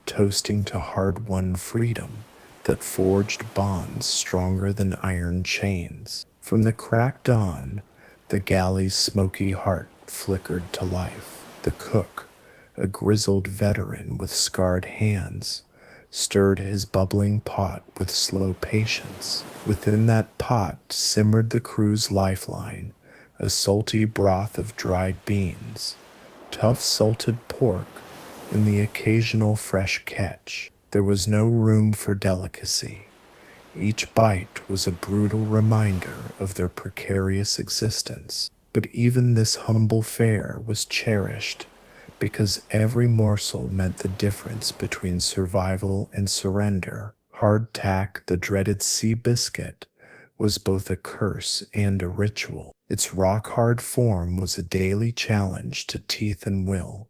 toasting to hard-won freedom, that forged bonds stronger than iron chains. From the cracked dawn, the galley's smoky heart flickered to life. The cook, a grizzled veteran with scarred hands, stirred his bubbling pot with slow patience. Within that pot simmered the crew's lifeline, a salty broth of dried beans, tough salted pork, and the occasional fresh catch. There was no room for delicacy. Each bite was a brutal reminder of their precarious existence. But even this humble fare was cherished, because every morsel meant the difference between survival and surrender. Hardtack, the dreaded sea biscuit, was both a curse and a ritual. Its rock-hard form was a daily challenge to teeth and will.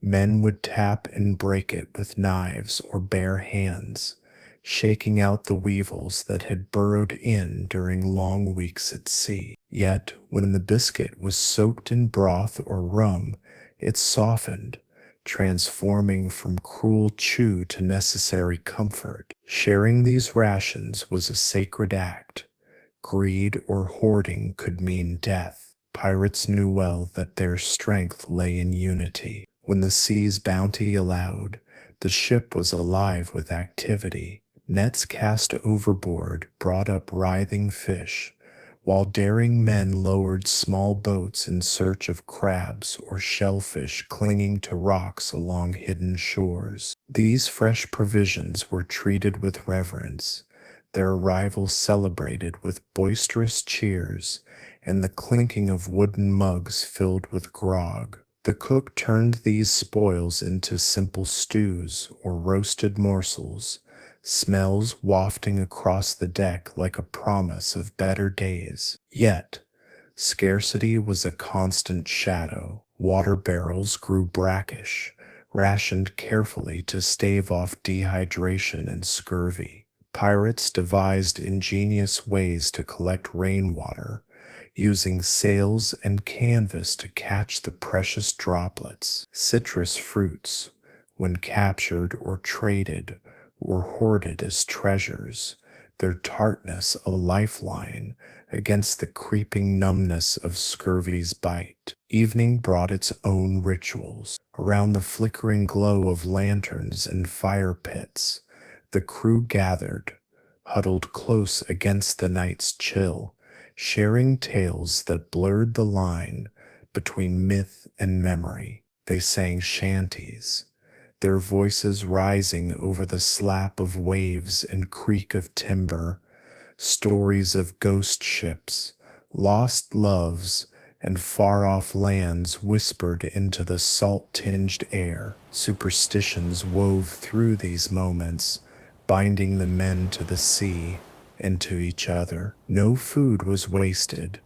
Men would tap and break it with knives or bare hands, shaking out the weevils that had burrowed in during long weeks at sea. Yet, when the biscuit was soaked in broth or rum, it softened, transforming from cruel chew to necessary comfort. Sharing these rations was a sacred act. Greed or hoarding could mean death. Pirates knew well that their strength lay in unity. When the sea's bounty allowed, the ship was alive with activity. Nets cast overboard brought up writhing fish, while daring men lowered small boats in search of crabs or shellfish clinging to rocks along hidden shores. These fresh provisions were treated with reverence, their arrival celebrated with boisterous cheers and the clinking of wooden mugs filled with grog. The cook turned these spoils into simple stews or roasted morsels, smells wafting across the deck like a promise of better days. Yet, scarcity was a constant shadow. Water barrels grew brackish, rationed carefully to stave off dehydration and scurvy. Pirates devised ingenious ways to collect rainwater, using sails and canvas to catch the precious droplets. Citrus fruits, when captured or traded, were hoarded as treasures, their tartness a lifeline against the creeping numbness of scurvy's bite. Evening brought its own rituals. Around the flickering glow of lanterns and fire pits, the crew gathered, huddled close against the night's chill, sharing tales that blurred the line between myth and memory. They sang shanties, their voices rising over the slap of waves and creak of timber, stories of ghost ships, lost loves, and far-off lands whispered into the salt-tinged air. Superstitions wove through these moments, binding the men to the sea and to each other. No food was wasted.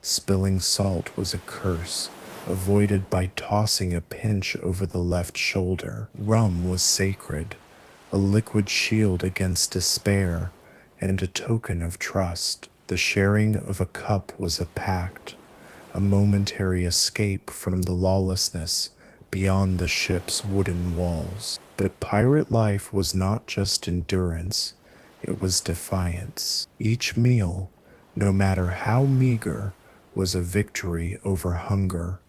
Spilling salt was a curse, avoided by tossing a pinch over the left shoulder. Rum was sacred, a liquid shield against despair, and a token of trust. The sharing of a cup was a pact, a momentary escape from the lawlessness beyond the ship's wooden walls. But pirate life was not just endurance, it was defiance. Each meal, no matter how meager, was a victory over hunger,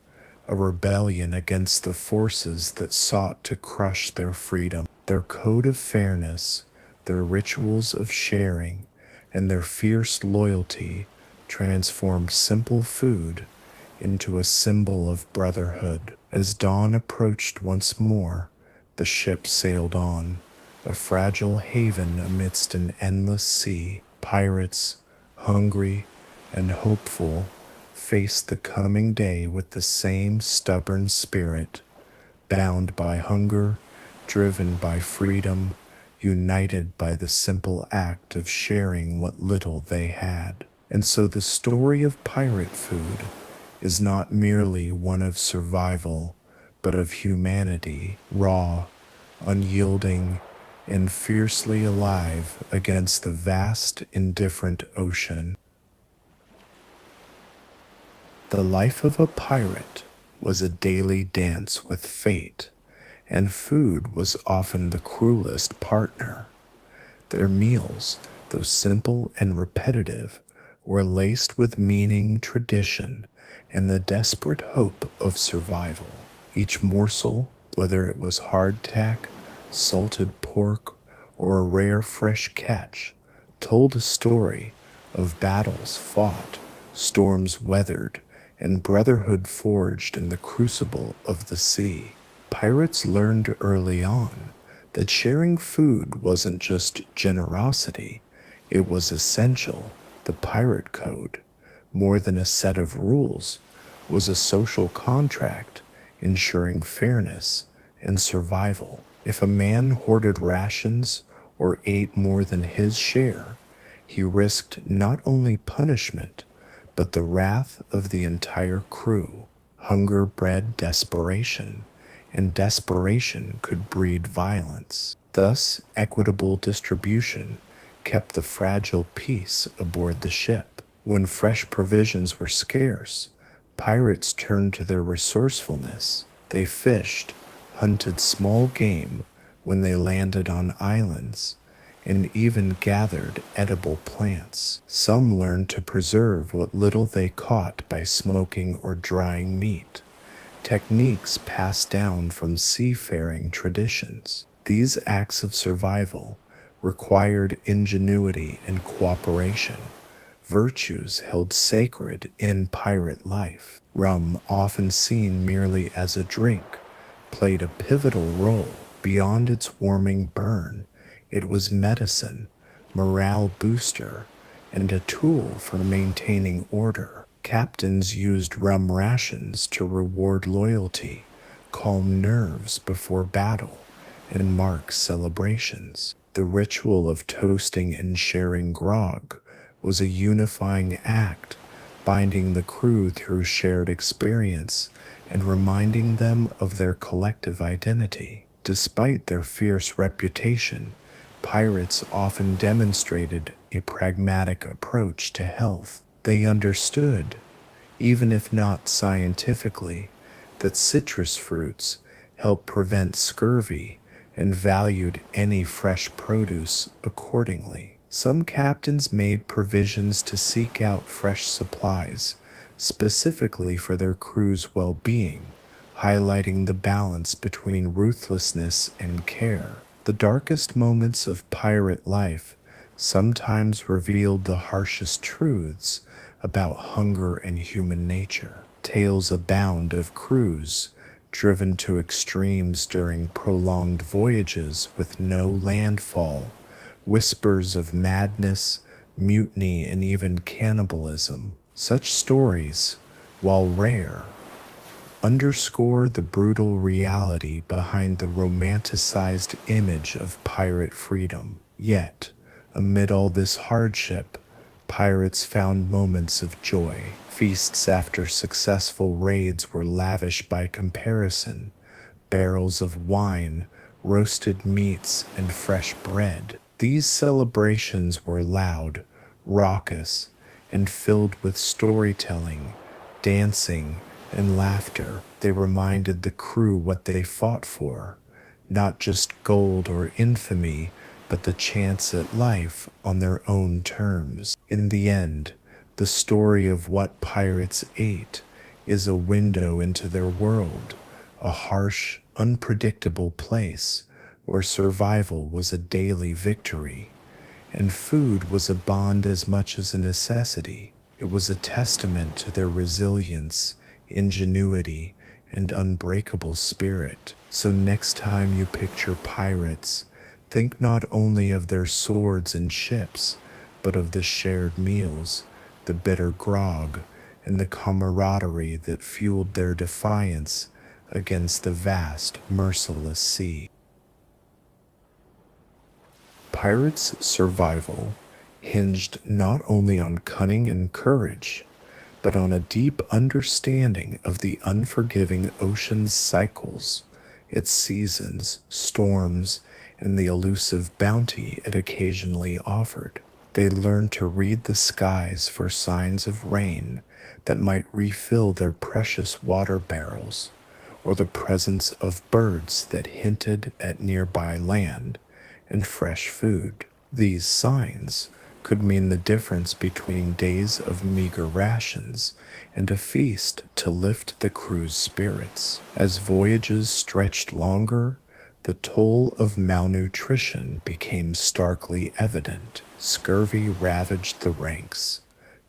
a rebellion against the forces that sought to crush their freedom. Their code of fairness, their rituals of sharing, and their fierce loyalty transformed simple food into a symbol of brotherhood. As dawn approached once more, the ship sailed on, a fragile haven amidst an endless sea. Pirates, hungry and hopeful, faced the coming day with the same stubborn spirit, bound by hunger, driven by freedom, united by the simple act of sharing what little they had. And so the story of pirate food is not merely one of survival, but of humanity, raw, unyielding, and fiercely alive against the vast, indifferent ocean. The life of a pirate was a daily dance with fate, and food was often the cruelest partner. Their meals, though simple and repetitive, were laced with meaning, tradition, and the desperate hope of survival. Each morsel, whether it was hardtack, salted pork, or a rare fresh catch, told a story of battles fought, storms weathered, and brotherhood forged in the crucible of the sea. Pirates learned early on that sharing food wasn't just generosity, it was essential. The pirate code, more than a set of rules, was a social contract ensuring fairness and survival. If a man hoarded rations or ate more than his share, he risked not only punishment, but the wrath of the entire crew. Hunger bred desperation, and desperation could breed violence. Thus, equitable distribution kept the fragile peace aboard the ship. When fresh provisions were scarce, pirates turned to their resourcefulness. They fished, hunted small game when they landed on islands, and even gathered edible plants. Some learned to preserve what little they caught by smoking or drying meat, techniques passed down from seafaring traditions. These acts of survival required ingenuity and cooperation, virtues held sacred in pirate life. Rum, often seen merely as a drink, played a pivotal role. Beyond its warming burn, it was medicine, morale booster, and a tool for maintaining order. Captains used rum rations to reward loyalty, calm nerves before battle, and mark celebrations. The ritual of toasting and sharing grog was a unifying act, binding the crew through shared experience and reminding them of their collective identity. Despite their fierce reputation, pirates often demonstrated a pragmatic approach to health. They understood, even if not scientifically, that citrus fruits help prevent scurvy and valued any fresh produce accordingly. Some captains made provisions to seek out fresh supplies, specifically for their crew's well-being, highlighting the balance between ruthlessness and care. The darkest moments of pirate life sometimes revealed the harshest truths about hunger and human nature. Tales abound of crews driven to extremes during prolonged voyages with no landfall, whispers of madness, mutiny, and even cannibalism. Such stories, while rare, underscore the brutal reality behind the romanticized image of pirate freedom. Yet, amid all this hardship, pirates found moments of joy. Feasts after successful raids were lavish by comparison. Barrels of wine, roasted meats, and fresh bread. These celebrations were loud, raucous, and filled with storytelling, dancing, and laughter. They reminded the crew what they fought for, not just gold or infamy, but the chance at life on their own terms. In the end, the story of what pirates ate is a window into their world, a harsh, unpredictable place where survival was a daily victory, and food was a bond as much as a necessity. It was a testament to their resilience, ingenuity, and unbreakable spirit. So next time you picture pirates, think not only of their swords and ships, but of the shared meals, the bitter grog, and the camaraderie that fueled their defiance against the vast, merciless sea. Pirates' survival hinged not only on cunning and courage, but on a deep understanding of the unforgiving ocean's cycles, its seasons, storms, and the elusive bounty it occasionally offered. They learned to read the skies for signs of rain that might refill their precious water barrels, or the presence of birds that hinted at nearby land and fresh food. These signs could mean the difference between days of meager rations and a feast to lift the crew's spirits. As voyages stretched longer, the toll of malnutrition became starkly evident. Scurvy ravaged the ranks,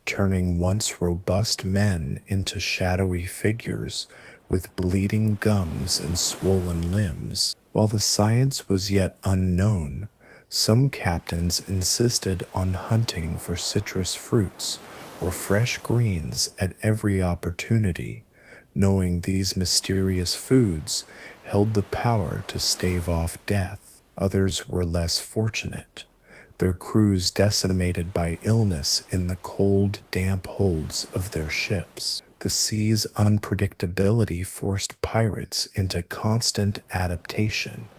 turning once robust men into shadowy figures with bleeding gums and swollen limbs. While the science was yet unknown, some captains insisted on hunting for citrus fruits or fresh greens at every opportunity, knowing these mysterious foods held the power to stave off death. Others were less fortunate, their crews decimated by illness in the cold, damp holds of their ships. The sea's unpredictability forced pirates into constant adaptation.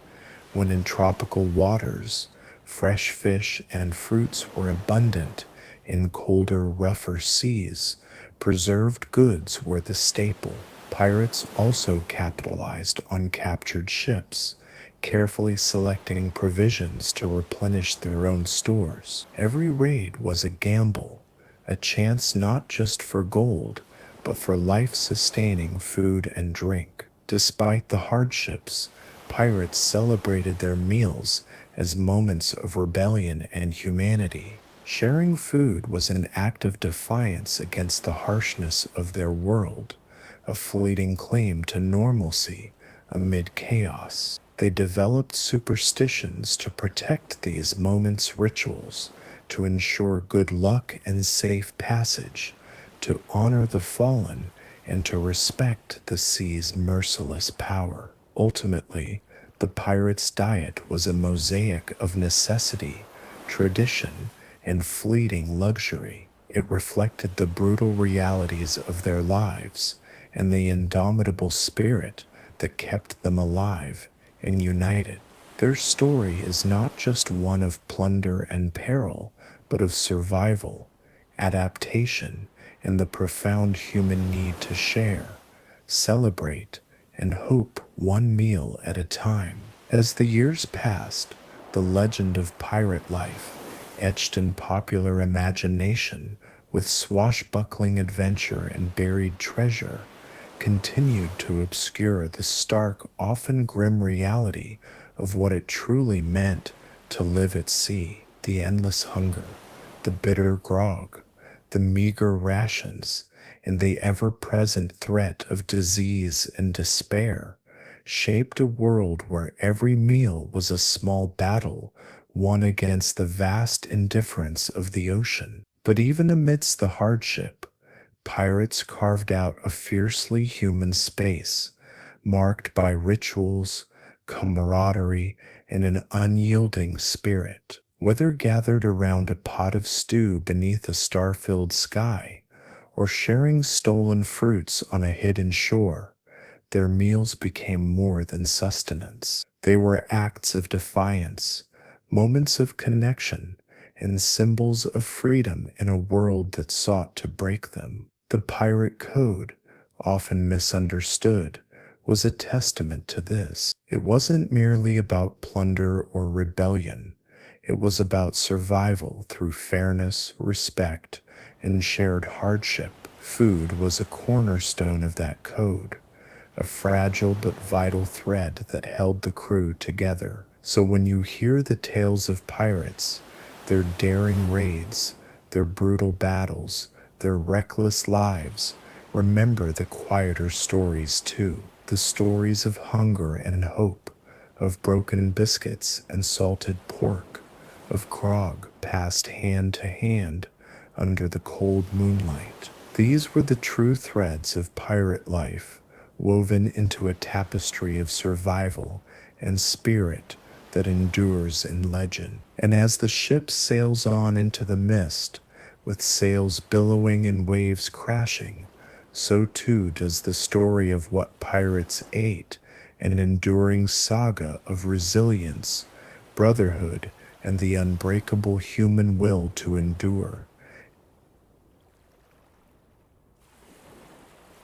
When in tropical waters, fresh fish and fruits were abundant. In colder, rougher seas, preserved goods were the staple. Pirates also capitalized on captured ships, carefully selecting provisions to replenish their own stores. Every raid was a gamble, a chance not just for gold, but for life-sustaining food and drink. Despite the hardships, pirates celebrated their meals as moments of rebellion and humanity. Sharing food was an act of defiance against the harshness of their world, a fleeting claim to normalcy amid chaos. They developed superstitions to protect these moments' rituals, to ensure good luck and safe passage, to honor the fallen, and to respect the sea's merciless power. Ultimately, the pirates' diet was a mosaic of necessity, tradition, and fleeting luxury. It reflected the brutal realities of their lives, and the indomitable spirit that kept them alive and united. Their story is not just one of plunder and peril, but of survival, adaptation, and the profound human need to share, celebrate, and hope one meal at a time. As the years passed, the legend of pirate life, etched in popular imagination with swashbuckling adventure and buried treasure, continued to obscure the stark, often grim reality of what it truly meant to live at sea. The endless hunger, the bitter grog, the meager rations, and the ever-present threat of disease and despair shaped a world where every meal was a small battle won against the vast indifference of the ocean. But even amidst the hardship, pirates carved out a fiercely human space, marked by rituals, camaraderie, and an unyielding spirit. Whether gathered around a pot of stew beneath a star-filled sky, or sharing stolen fruits on a hidden shore, their meals became more than sustenance. They were acts of defiance, moments of connection, and symbols of freedom in a world that sought to break them. The pirate code, often misunderstood, was a testament to this. It wasn't merely about plunder or rebellion. It was about survival through fairness, respect, and shared hardship. Food was a cornerstone of that code, a fragile but vital thread that held the crew together. So when you hear the tales of pirates, their daring raids, their brutal battles, their reckless lives, remember the quieter stories too. The stories of hunger and hope, of broken biscuits and salted pork, of grog passed hand to hand under the cold moonlight. These were the true threads of pirate life, woven into a tapestry of survival and spirit that endures in legend. And as the ship sails on into the mist, with sails billowing and waves crashing, so too does the story of what pirates ate, an enduring saga of resilience, brotherhood, and the unbreakable human will to endure.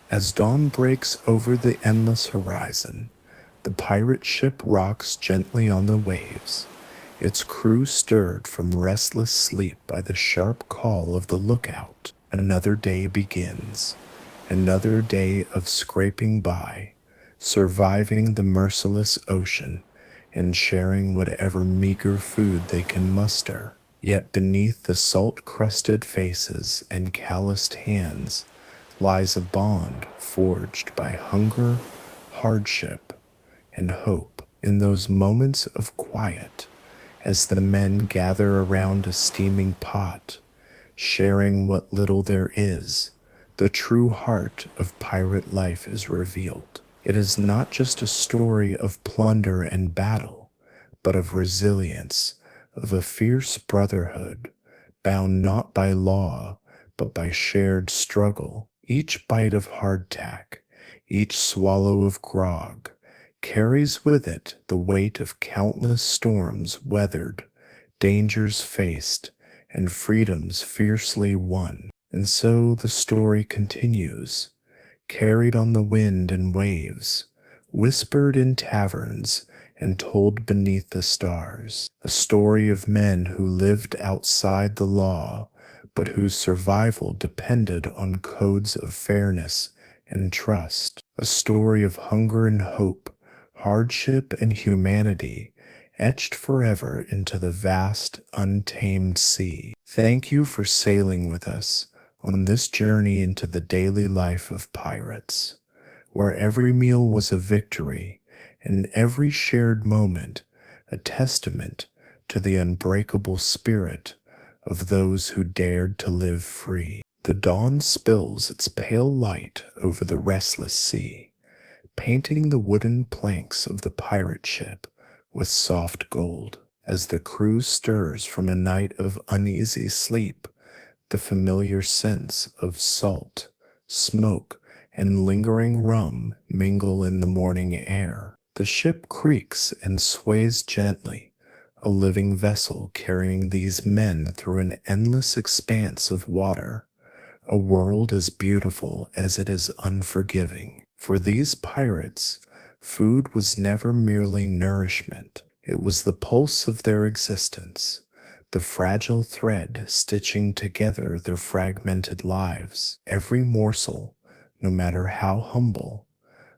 As dawn breaks over the endless horizon, the pirate ship rocks gently on the waves, its crew stirred from restless sleep by the sharp call of the lookout. Another day begins, another day of scraping by, surviving the merciless ocean, and sharing whatever meager food they can muster. Yet beneath the salt-crusted faces and calloused hands lies a bond forged by hunger, hardship, and hope. In those moments of quiet, as the men gather around a steaming pot, sharing what little there is, the true heart of pirate life is revealed. It is not just a story of plunder and battle, but of resilience, of a fierce brotherhood, bound not by law, but by shared struggle. Each bite of hardtack, each swallow of grog, carries with it the weight of countless storms weathered, dangers faced, and freedoms fiercely won. And so the story continues, carried on the wind and waves, whispered in taverns and told beneath the stars. A story of men who lived outside the law, but whose survival depended on codes of fairness and trust. A story of hunger and hope, hardship and humanity, etched forever into the vast, untamed sea. Thank you for sailing with us on this journey into the daily life of pirates, where every meal was a victory and every shared moment a testament to the unbreakable spirit of those who dared to live free. The dawn spills its pale light over the restless sea, painting the wooden planks of the pirate ship with soft gold. As the crew stirs from a night of uneasy sleep, the familiar scents of salt, smoke, and lingering rum mingle in the morning air. The ship creaks and sways gently, a living vessel carrying these men through an endless expanse of water, a world as beautiful as it is unforgiving. For these pirates, food was never merely nourishment, it was the pulse of their existence, the fragile thread stitching together their fragmented lives. Every morsel, no matter how humble,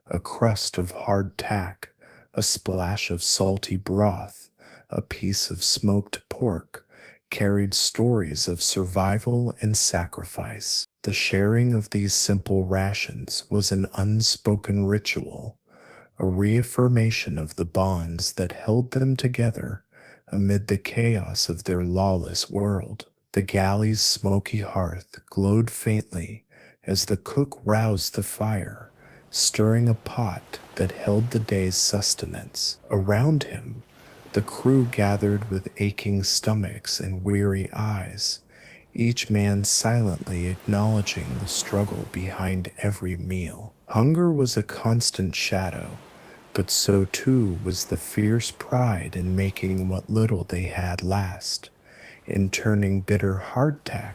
a crust of hardtack, a splash of salty broth, a piece of smoked pork, carried stories of survival and sacrifice. The sharing of these simple rations was an unspoken ritual, a reaffirmation of the bonds that held them together amid the chaos of their lawless world. The galley's smoky hearth glowed faintly as the cook roused the fire, stirring a pot that held the day's sustenance. Around him, the crew gathered with aching stomachs and weary eyes, each man silently acknowledging the struggle behind every meal. Hunger was a constant shadow, but so too was the fierce pride in making what little they had last, in turning bitter hardtack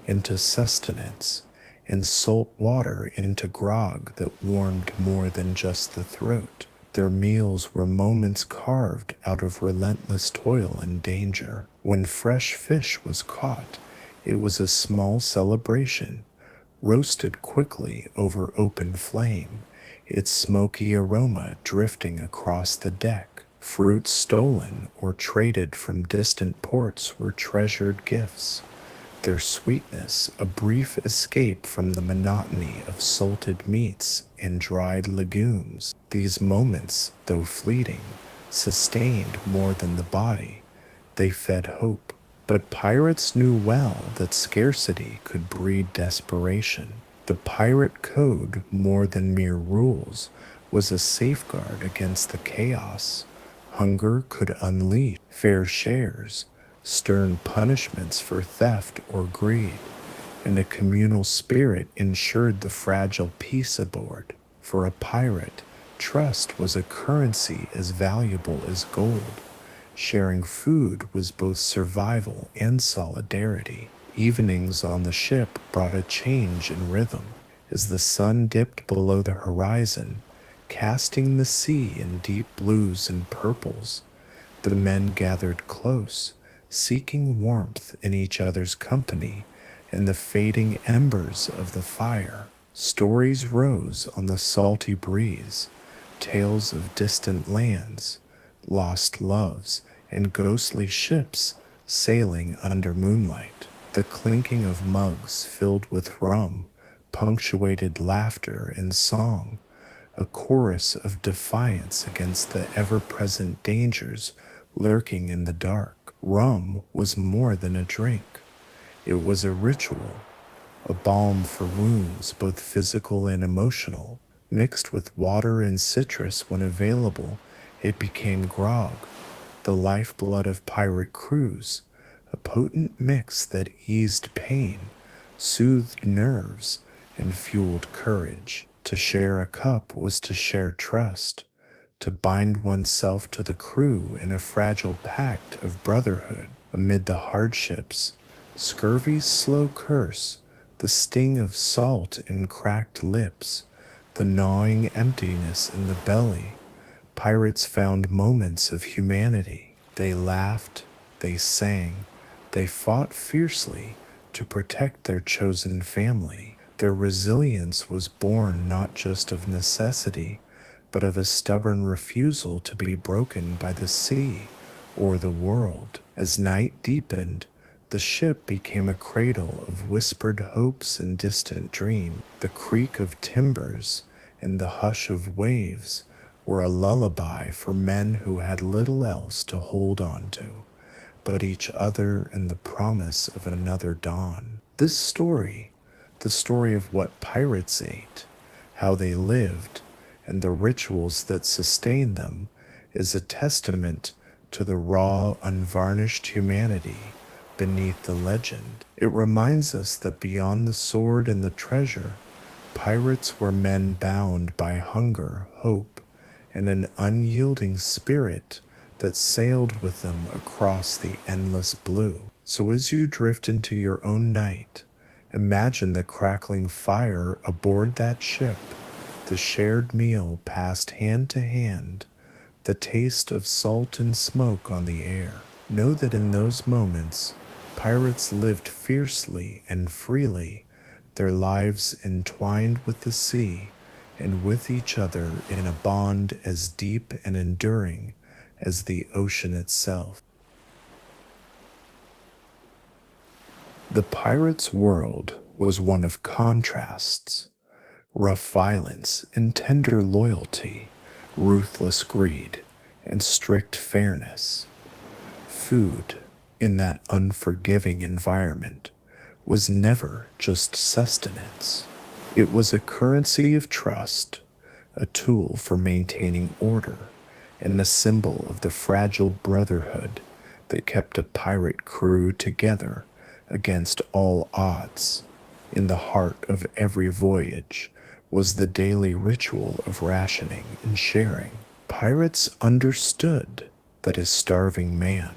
into sustenance, and salt water into grog that warmed more than just the throat. Their meals were moments carved out of relentless toil and danger. When fresh fish was caught, it was a small celebration, roasted quickly over open flame, its smoky aroma drifting across the deck. Fruits stolen or traded from distant ports were treasured gifts, their sweetness a brief escape from the monotony of salted meats and dried legumes. These moments, though fleeting, sustained more than the body. They fed hope. But pirates knew well that scarcity could breed desperation. The pirate code, more than mere rules, was a safeguard against the chaos hunger could unleash. Fair shares, stern punishments for theft or greed, and a communal spirit ensured the fragile peace aboard. For a pirate, trust was a currency as valuable as gold. Sharing food was both survival and solidarity. Evenings on the ship brought a change in rhythm. As the sun dipped below the horizon, casting the sea in deep blues and purples, the men gathered close, seeking warmth in each other's company and the fading embers of the fire. Stories rose on the salty breeze, tales of distant lands, lost loves, and ghostly ships sailing under moonlight. The clinking of mugs filled with rum punctuated laughter and song, a chorus of defiance against the ever-present dangers lurking in the dark. Rum was more than a drink. It was a ritual, a balm for wounds both physical and emotional. Mixed with water and citrus when available, it became grog, the lifeblood of pirate crews, a potent mix that eased pain, soothed nerves, and fueled courage. To share a cup was to share trust, to bind oneself to the crew in a fragile pact of brotherhood. Amid the hardships, scurvy's slow curse, the sting of salt in cracked lips, the gnawing emptiness in the belly, pirates found moments of humanity. They laughed, they sang, they fought fiercely to protect their chosen family. Their resilience was born not just of necessity, but of a stubborn refusal to be broken by the sea or the world. As night deepened, the ship became a cradle of whispered hopes and distant dreams. The creak of timbers and the hush of waves were a lullaby for men who had little else to hold on to but each other and the promise of another dawn. This story, the story of what pirates ate, how they lived, and the rituals that sustained them, is a testament to the raw, unvarnished humanity beneath the legend. It reminds us that beyond the sword and the treasure, Pirates were men bound by hunger, hope, and an unyielding spirit that sailed with them across the endless blue. So as you drift into your own night, imagine the crackling fire aboard that ship, the shared meal passed hand to hand, the taste of salt and smoke on the air. Know that in those moments, pirates lived fiercely and freely, their lives entwined with the sea and with each other in a bond as deep and enduring as the ocean itself. The pirates' world was one of contrasts: rough violence and tender loyalty, ruthless greed and strict fairness. Food, in that unforgiving environment, was never just sustenance. It was a currency of trust, a tool for maintaining order, and a symbol of the fragile brotherhood that kept a pirate crew together against all odds. In the heart of every voyage was the daily ritual of rationing and sharing. Pirates understood that a starving man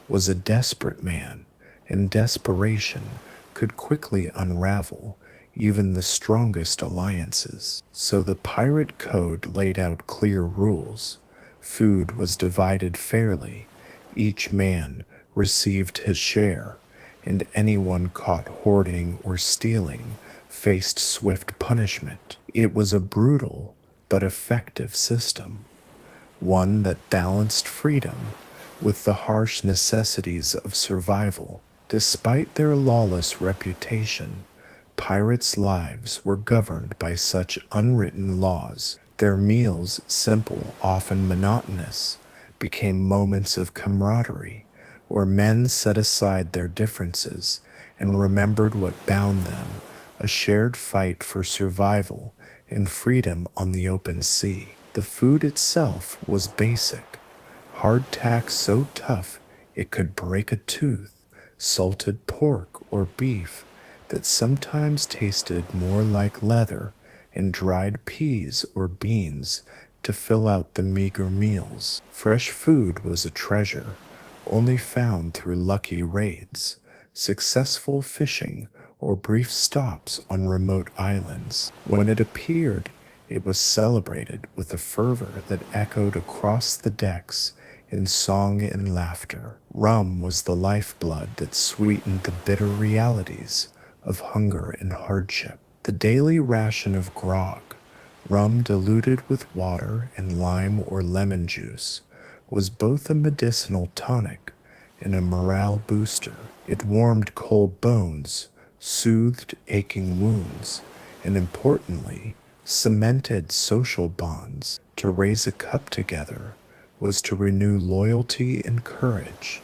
was a desperate man, and desperation could quickly unravel even the strongest alliances. So the pirate code laid out clear rules. Food was divided fairly, each man received his share, and anyone caught hoarding or stealing faced swift punishment. It was a brutal but effective system, one that balanced freedom with the harsh necessities of survival. Despite their lawless reputation, pirates' lives were governed by such unwritten laws. Their meals, simple, often monotonous, became moments of camaraderie, where men set aside their differences and remembered what bound them: a shared fight for survival and freedom on the open sea. The food itself was basic: hardtack so tough it could break a tooth, salted pork or beef that sometimes tasted more like leather, and dried peas or beans to fill out the meager meals. Fresh food was a treasure, only found through lucky raids, successful fishing, or brief stops on remote islands. When it appeared, it was celebrated with a fervor that echoed across the decks in song and laughter. Rum was the lifeblood that sweetened the bitter realities of hunger and hardship. The daily ration of grog, rum diluted with water and lime or lemon juice, was both a medicinal tonic and a morale booster. It warmed cold bones, soothed aching wounds, and importantly, cemented social bonds. To raise a cup together was to renew loyalty and courage,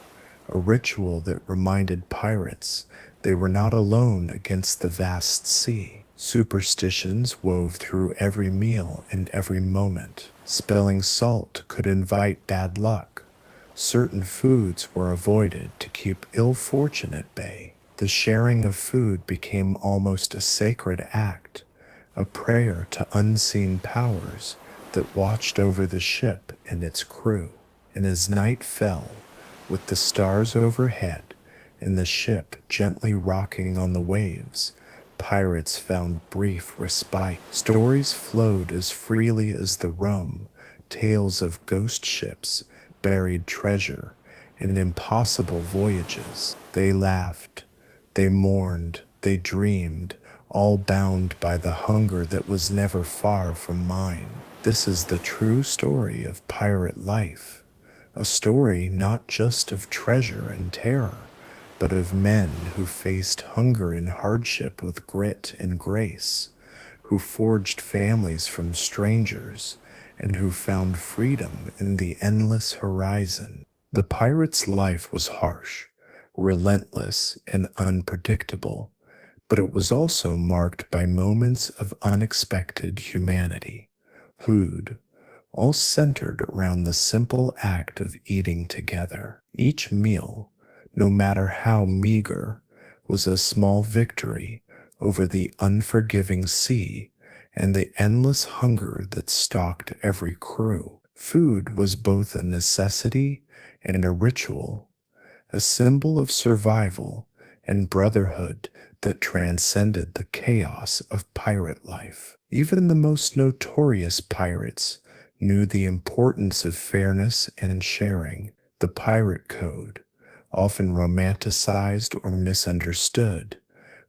a ritual that reminded pirates they were not alone against the vast sea. Superstitions wove through every meal and every moment. Spilling salt could invite bad luck. Certain foods were avoided to keep ill fortune at bay. The sharing of food became almost a sacred act, a prayer to unseen powers that watched over the ship and its crew. And as night fell, with the stars overhead and the ship gently rocking on the waves, pirates found brief respite. Stories flowed as freely as the rum, tales of ghost ships, buried treasure, and impossible voyages. They laughed, they mourned, they dreamed, all bound by the hunger that was never far from mine. This is the true story of pirate life, a story not just of treasure and terror, but of men who faced hunger and hardship with grit and grace, who forged families from strangers, and who found freedom in the endless horizon. The pirate's life was harsh, relentless, and unpredictable, but it was also marked by moments of unexpected humanity. Food, all centered around the simple act of eating together. Each meal, no matter how meager, was a small victory over the unforgiving sea and the endless hunger that stalked every crew. Food was both a necessity and a ritual, a symbol of survival and brotherhood that transcended the chaos of pirate life. Even the most notorious pirates knew the importance of fairness and sharing. The pirate code, often romanticized or misunderstood,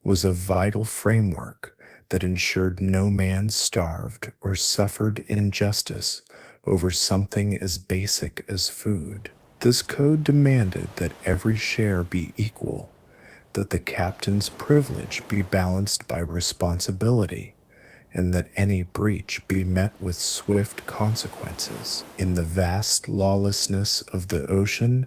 was a vital framework that ensured no man starved or suffered injustice over something as basic as food. This code demanded that every share be equal, that the captain's privilege be balanced by responsibility, and that any breach be met with swift consequences. In the vast lawlessness of the ocean,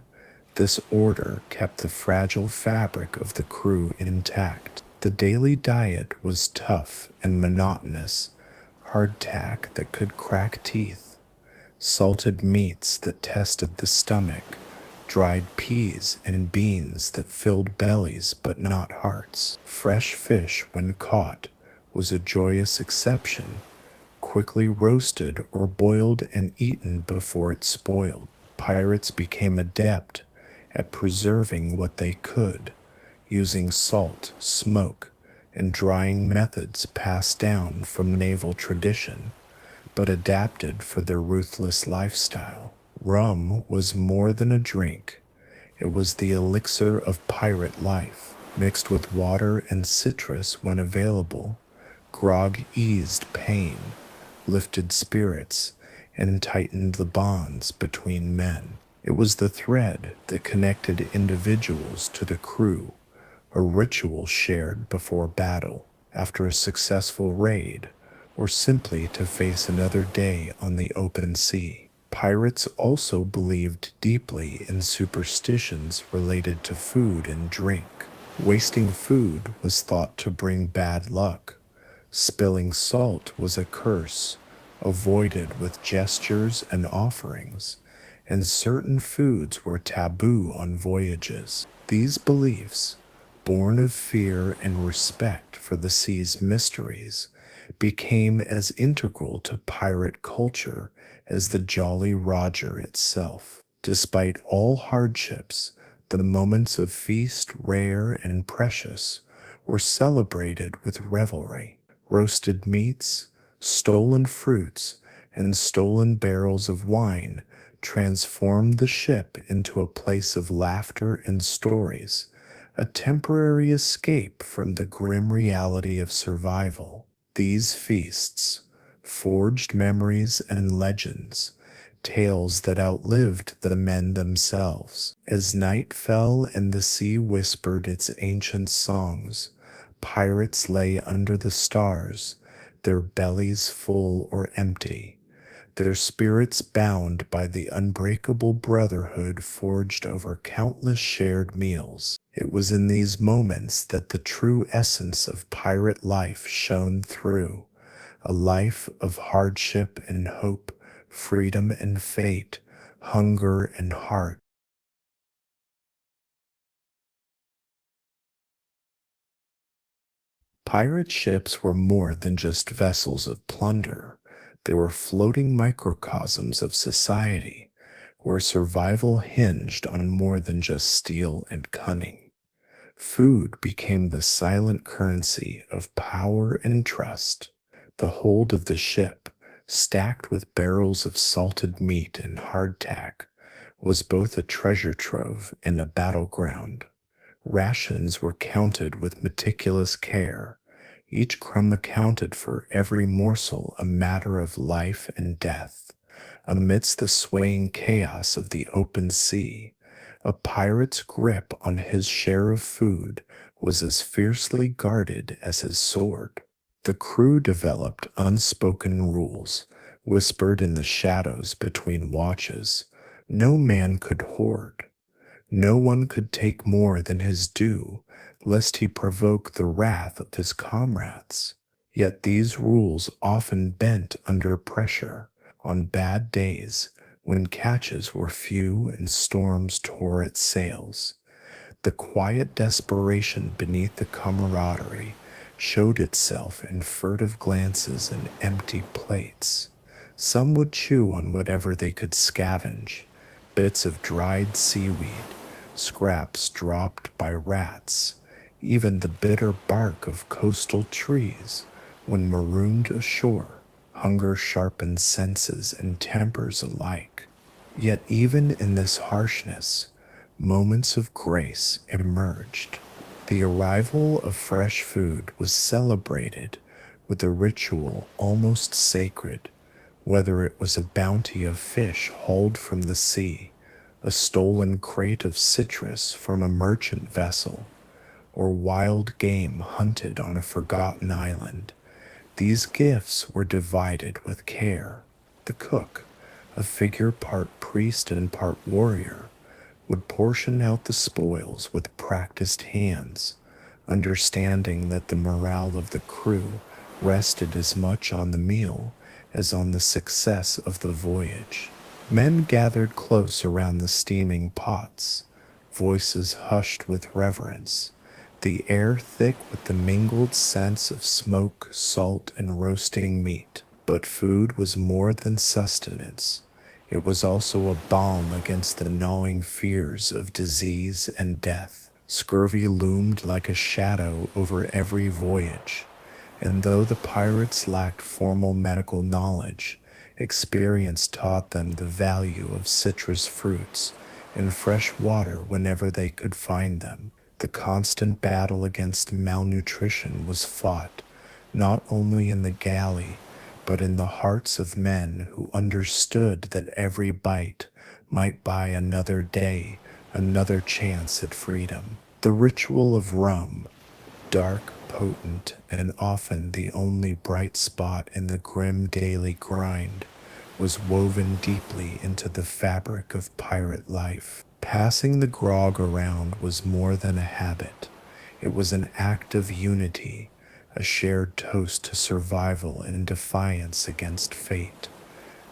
this order kept the fragile fabric of the crew intact. The daily diet was tough and monotonous, hardtack that could crack teeth, salted meats that tested the stomach, dried peas and beans that filled bellies but not hearts. Fresh fish, when caught, was a joyous exception, quickly roasted or boiled and eaten before it spoiled. Pirates became adept at preserving what they could, using salt, smoke, and drying methods passed down from naval tradition, but adapted for their ruthless lifestyle. Rum was more than a drink. It was the elixir of pirate life. Mixed with water and citrus when available, grog eased pain, lifted spirits, and tightened the bonds between men. It was the thread that connected individuals to the crew, a ritual shared before battle, after a successful raid, or simply to face another day on the open sea. Pirates also believed deeply in superstitions related to food and drink. Wasting food was thought to bring bad luck. Spilling salt was a curse, avoided with gestures and offerings, and certain foods were taboo on voyages. These beliefs, born of fear and respect for the sea's mysteries, became as integral to pirate culture as the Jolly Roger itself. Despite all hardships, the moments of feast, rare and precious, were celebrated with revelry. Roasted meats, stolen fruits, and stolen barrels of wine transformed the ship into a place of laughter and stories, a temporary escape from the grim reality of survival. These feasts forged memories and legends, tales that outlived the men themselves. As night fell and the sea whispered its ancient songs, pirates lay under the stars, their bellies full or empty, their spirits bound by the unbreakable brotherhood forged over countless shared meals. It was in these moments that the true essence of pirate life shone through, a life of hardship and hope, freedom and fate, hunger and heart. Pirate ships were more than just vessels of plunder. They were floating microcosms of society, where survival hinged on more than just steel and cunning. Food became the silent currency of power and trust. The hold of the ship, stacked with barrels of salted meat and hardtack, was both a treasure trove and a battleground. Rations were counted with meticulous care, each crumb accounted for, every morsel a matter of life and death. Amidst the swaying chaos of the open sea, a pirate's grip on his share of food was as fiercely guarded as his sword. The crew developed unspoken rules, whispered in the shadows between watches. No man could hoard. No one could take more than his due, lest he provoke the wrath of his comrades. Yet these rules often bent under pressure. On bad days, when catches were few and storms tore at sails, the quiet desperation beneath the camaraderie showed itself in furtive glances and empty plates. Some would chew on whatever they could scavenge, bits of dried seaweed, scraps dropped by rats, even the bitter bark of coastal trees. When marooned ashore, hunger sharpens senses and tempers alike. Yet even in this harshness, moments of grace emerged. The arrival of fresh food was celebrated with a ritual almost sacred, whether it was a bounty of fish hauled from the sea, a stolen crate of citrus from a merchant vessel, or wild game hunted on a forgotten island. These gifts were divided with care. The cook, a figure part priest and part warrior, would portion out the spoils with practiced hands, understanding that the morale of the crew rested as much on the meal as on the success of the voyage. Men gathered close around the steaming pots, voices hushed with reverence, the air thick with the mingled scents of smoke, salt, and roasting meat. But food was more than sustenance. It was also a balm against the gnawing fears of disease and death. Scurvy loomed like a shadow over every voyage, and though the pirates lacked formal medical knowledge, experience taught them the value of citrus fruits and fresh water whenever they could find them. The constant battle against malnutrition was fought not only in the galley, but in the hearts of men who understood that every bite might buy another day, another chance at freedom. The ritual of rum, dark, potent, and often the only bright spot in the grim daily grind, was woven deeply into the fabric of pirate life. Passing the grog around was more than a habit. It was an act of unity, a shared toast to survival and defiance against fate.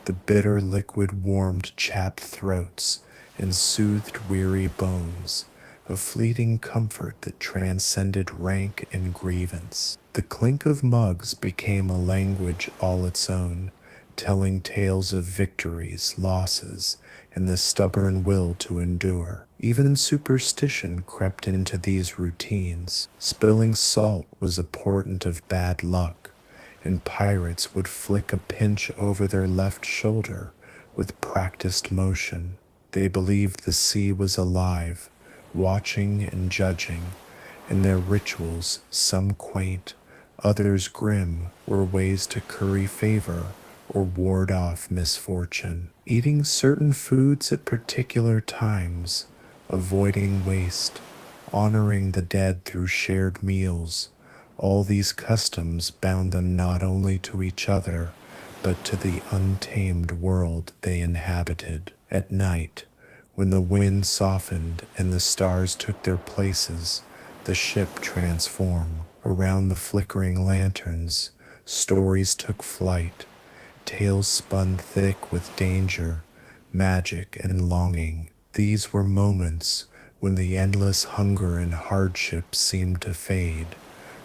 The bitter liquid warmed chapped throats and soothed weary bones, a fleeting comfort that transcended rank and grievance. The clink of mugs became a language all its own, telling tales of victories, losses, and the stubborn will to endure. Even superstition crept into these routines. Spilling salt was a portent of bad luck, and pirates would flick a pinch over their left shoulder with practiced motion. They believed the sea was alive, watching and judging, and their rituals, some quaint, others grim, were ways to curry favor or ward off misfortune. Eating certain foods at particular times, avoiding waste, honoring the dead through shared meals, all these customs bound them not only to each other, but to the untamed world they inhabited. At night, when the wind softened and the stars took their places, the ship transformed. Around the flickering lanterns, stories took flight, tales spun thick with danger, magic, and longing. These were moments when the endless hunger and hardship seemed to fade,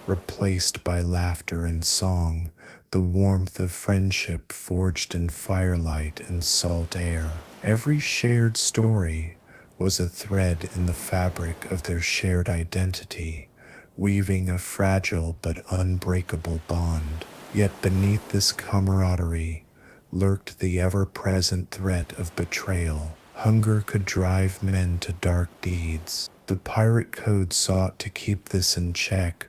replaced by laughter and song, the warmth of friendship forged in firelight and salt air. Every shared story was a thread in the fabric of their shared identity, weaving a fragile but unbreakable bond. Yet beneath this camaraderie lurked the ever-present threat of betrayal. Hunger could drive men to dark deeds. The pirate code sought to keep this in check,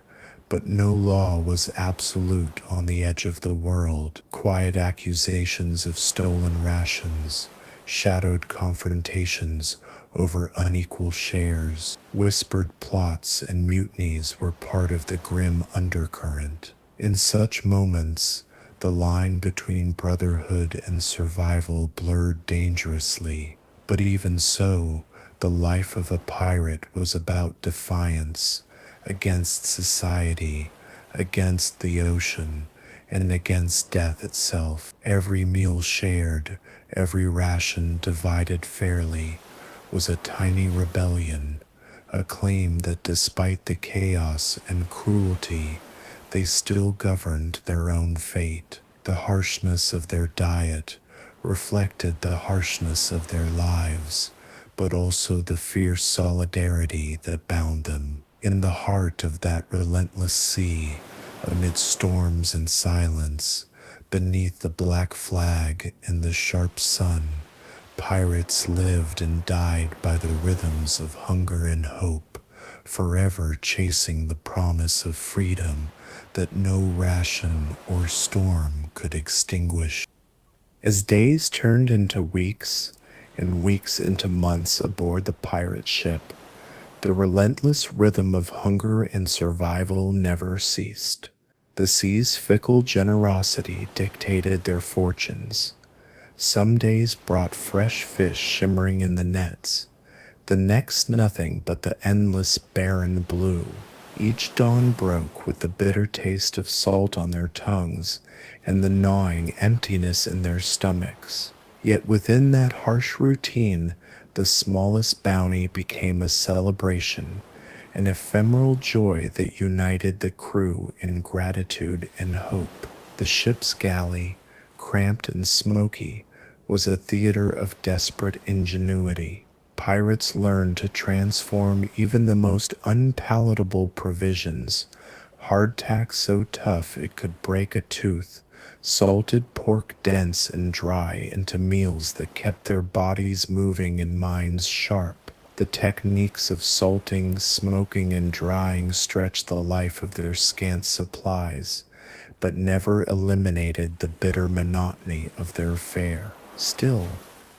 but no law was absolute on the edge of the world. Quiet accusations of stolen rations, shadowed confrontations over unequal shares, whispered plots and mutinies were part of the grim undercurrent. In such moments, the line between brotherhood and survival blurred dangerously. But even so, the life of a pirate was about defiance, against society, against the ocean, and against death itself. Every meal shared, every ration divided fairly, was a tiny rebellion, a claim that despite the chaos and cruelty, they still governed their own fate. The harshness of their diet reflected the harshness of their lives, but also the fierce solidarity that bound them. In the heart of that relentless sea, amid storms and silence, beneath the black flag and the sharp sun, pirates lived and died by the rhythms of hunger and hope, forever chasing the promise of freedom that no ration or storm could extinguish. As days turned into weeks and weeks into months aboard the pirate ship, the relentless rhythm of hunger and survival never ceased. The sea's fickle generosity dictated their fortunes. Some days brought fresh fish shimmering in the nets, the next nothing but the endless barren blue. Each dawn broke with the bitter taste of salt on their tongues and the gnawing emptiness in their stomachs. Yet within that harsh routine, the smallest bounty became a celebration, an ephemeral joy that united the crew in gratitude and hope. The ship's galley, cramped and smoky, was a theater of desperate ingenuity. Pirates learned to transform even the most unpalatable provisions, hardtack so tough it could break a tooth, salted pork dense and dry, into meals that kept their bodies moving and minds sharp. The techniques of salting, smoking, and drying stretched the life of their scant supplies, but never eliminated the bitter monotony of their fare. Still,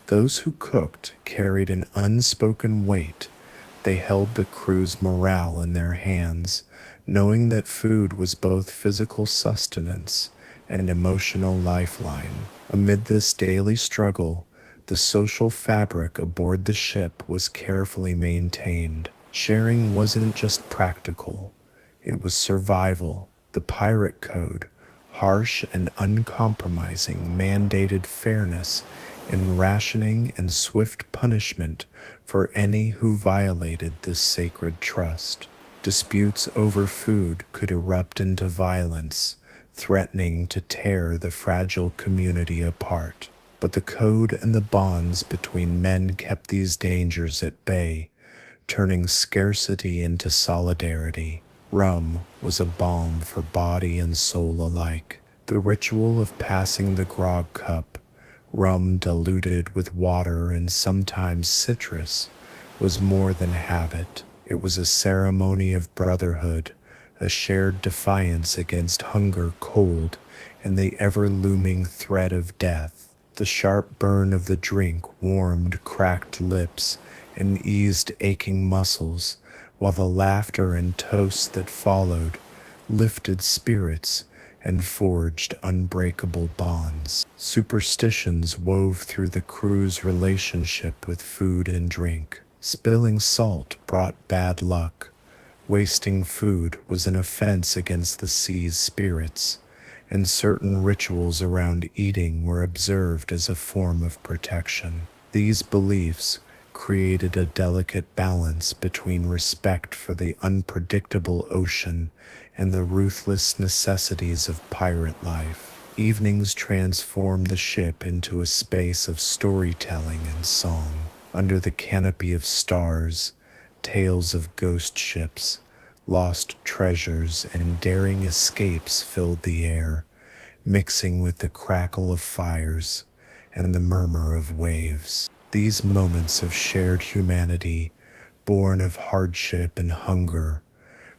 those who cooked carried an unspoken weight. They held the crew's morale in their hands, knowing that food was both physical sustenance and emotional lifeline. Amid this daily struggle, the social fabric aboard the ship was carefully maintained. Sharing wasn't just practical, it was survival. The pirate code, harsh and uncompromising, mandated fairness in rationing and swift punishment for any who violated this sacred trust. Disputes over food could erupt into violence, threatening to tear the fragile community apart. But the code and the bonds between men kept these dangers at bay, turning scarcity into solidarity. Rum was a balm for body and soul alike. The ritual of passing the grog cup, rum diluted with water and sometimes citrus, was more than habit. It was a ceremony of brotherhood, a shared defiance against hunger, cold, and the ever-looming threat of death. The sharp burn of the drink warmed cracked lips and eased aching muscles, while the laughter and toasts that followed lifted spirits and forged unbreakable bonds. Superstitions wove through the crew's relationship with food and drink. Spilling salt brought bad luck. Wasting food was an offense against the sea's spirits, and certain rituals around eating were observed as a form of protection. These beliefs created a delicate balance between respect for the unpredictable ocean and the ruthless necessities of pirate life. Evenings transformed the ship into a space of storytelling and song. Under the canopy of stars, tales of ghost ships, lost treasures, and daring escapes filled the air, mixing with the crackle of fires and the murmur of waves. These moments of shared humanity, born of hardship and hunger,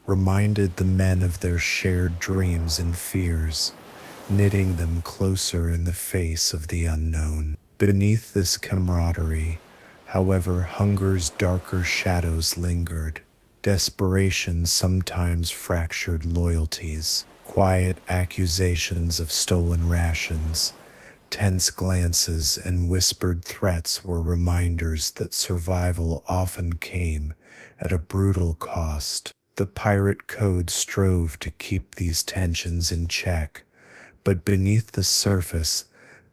reminded the men of their shared dreams and fears, knitting them closer in the face of the unknown. Beneath this camaraderie, however, hunger's darker shadows lingered. Desperation sometimes fractured loyalties. Quiet accusations of stolen rations, tense glances, and whispered threats were reminders that survival often came at a brutal cost. The pirate code strove to keep these tensions in check, but beneath the surface,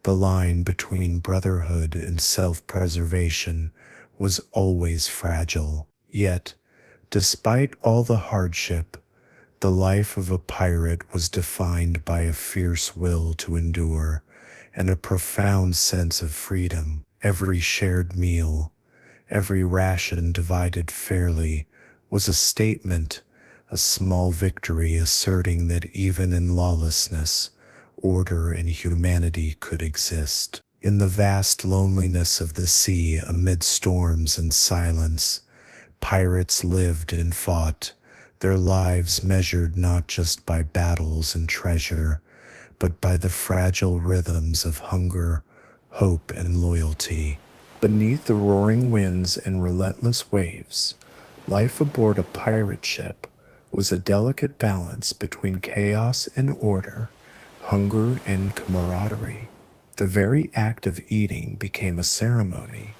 the line between brotherhood and self-preservation was always fragile. Yet, despite all the hardship, The life of a pirate was defined by a fierce will to endure and a profound sense of freedom. Every shared meal, every ration divided fairly, was a statement, a small victory asserting that even in lawlessness, order and humanity could exist. In the vast loneliness of the sea amid storms and silence, pirates lived and fought, their lives measured not just by battles and treasure, but by the fragile rhythms of hunger, hope, and loyalty. Beneath the roaring winds and relentless waves, life aboard a pirate ship was a delicate balance between chaos and order, hunger and camaraderie. The very act of eating became a ceremony,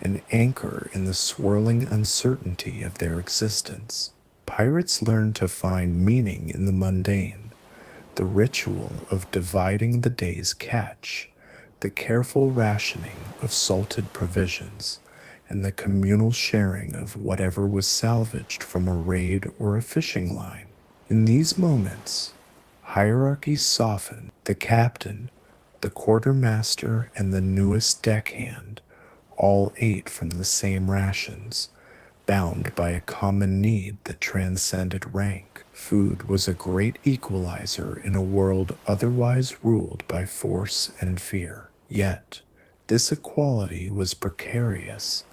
an anchor in the swirling uncertainty of their existence. Pirates learned to find meaning in the mundane, the ritual of dividing the day's catch, the careful rationing of salted provisions, and the communal sharing of whatever was salvaged from a raid or a fishing line. In these moments, hierarchies softened. The captain, the quartermaster, and the newest deckhand all ate from the same rations, bound by a common need that transcended rank. Food was a great equalizer in a world otherwise ruled by force and fear. Yet, this equality was precarious.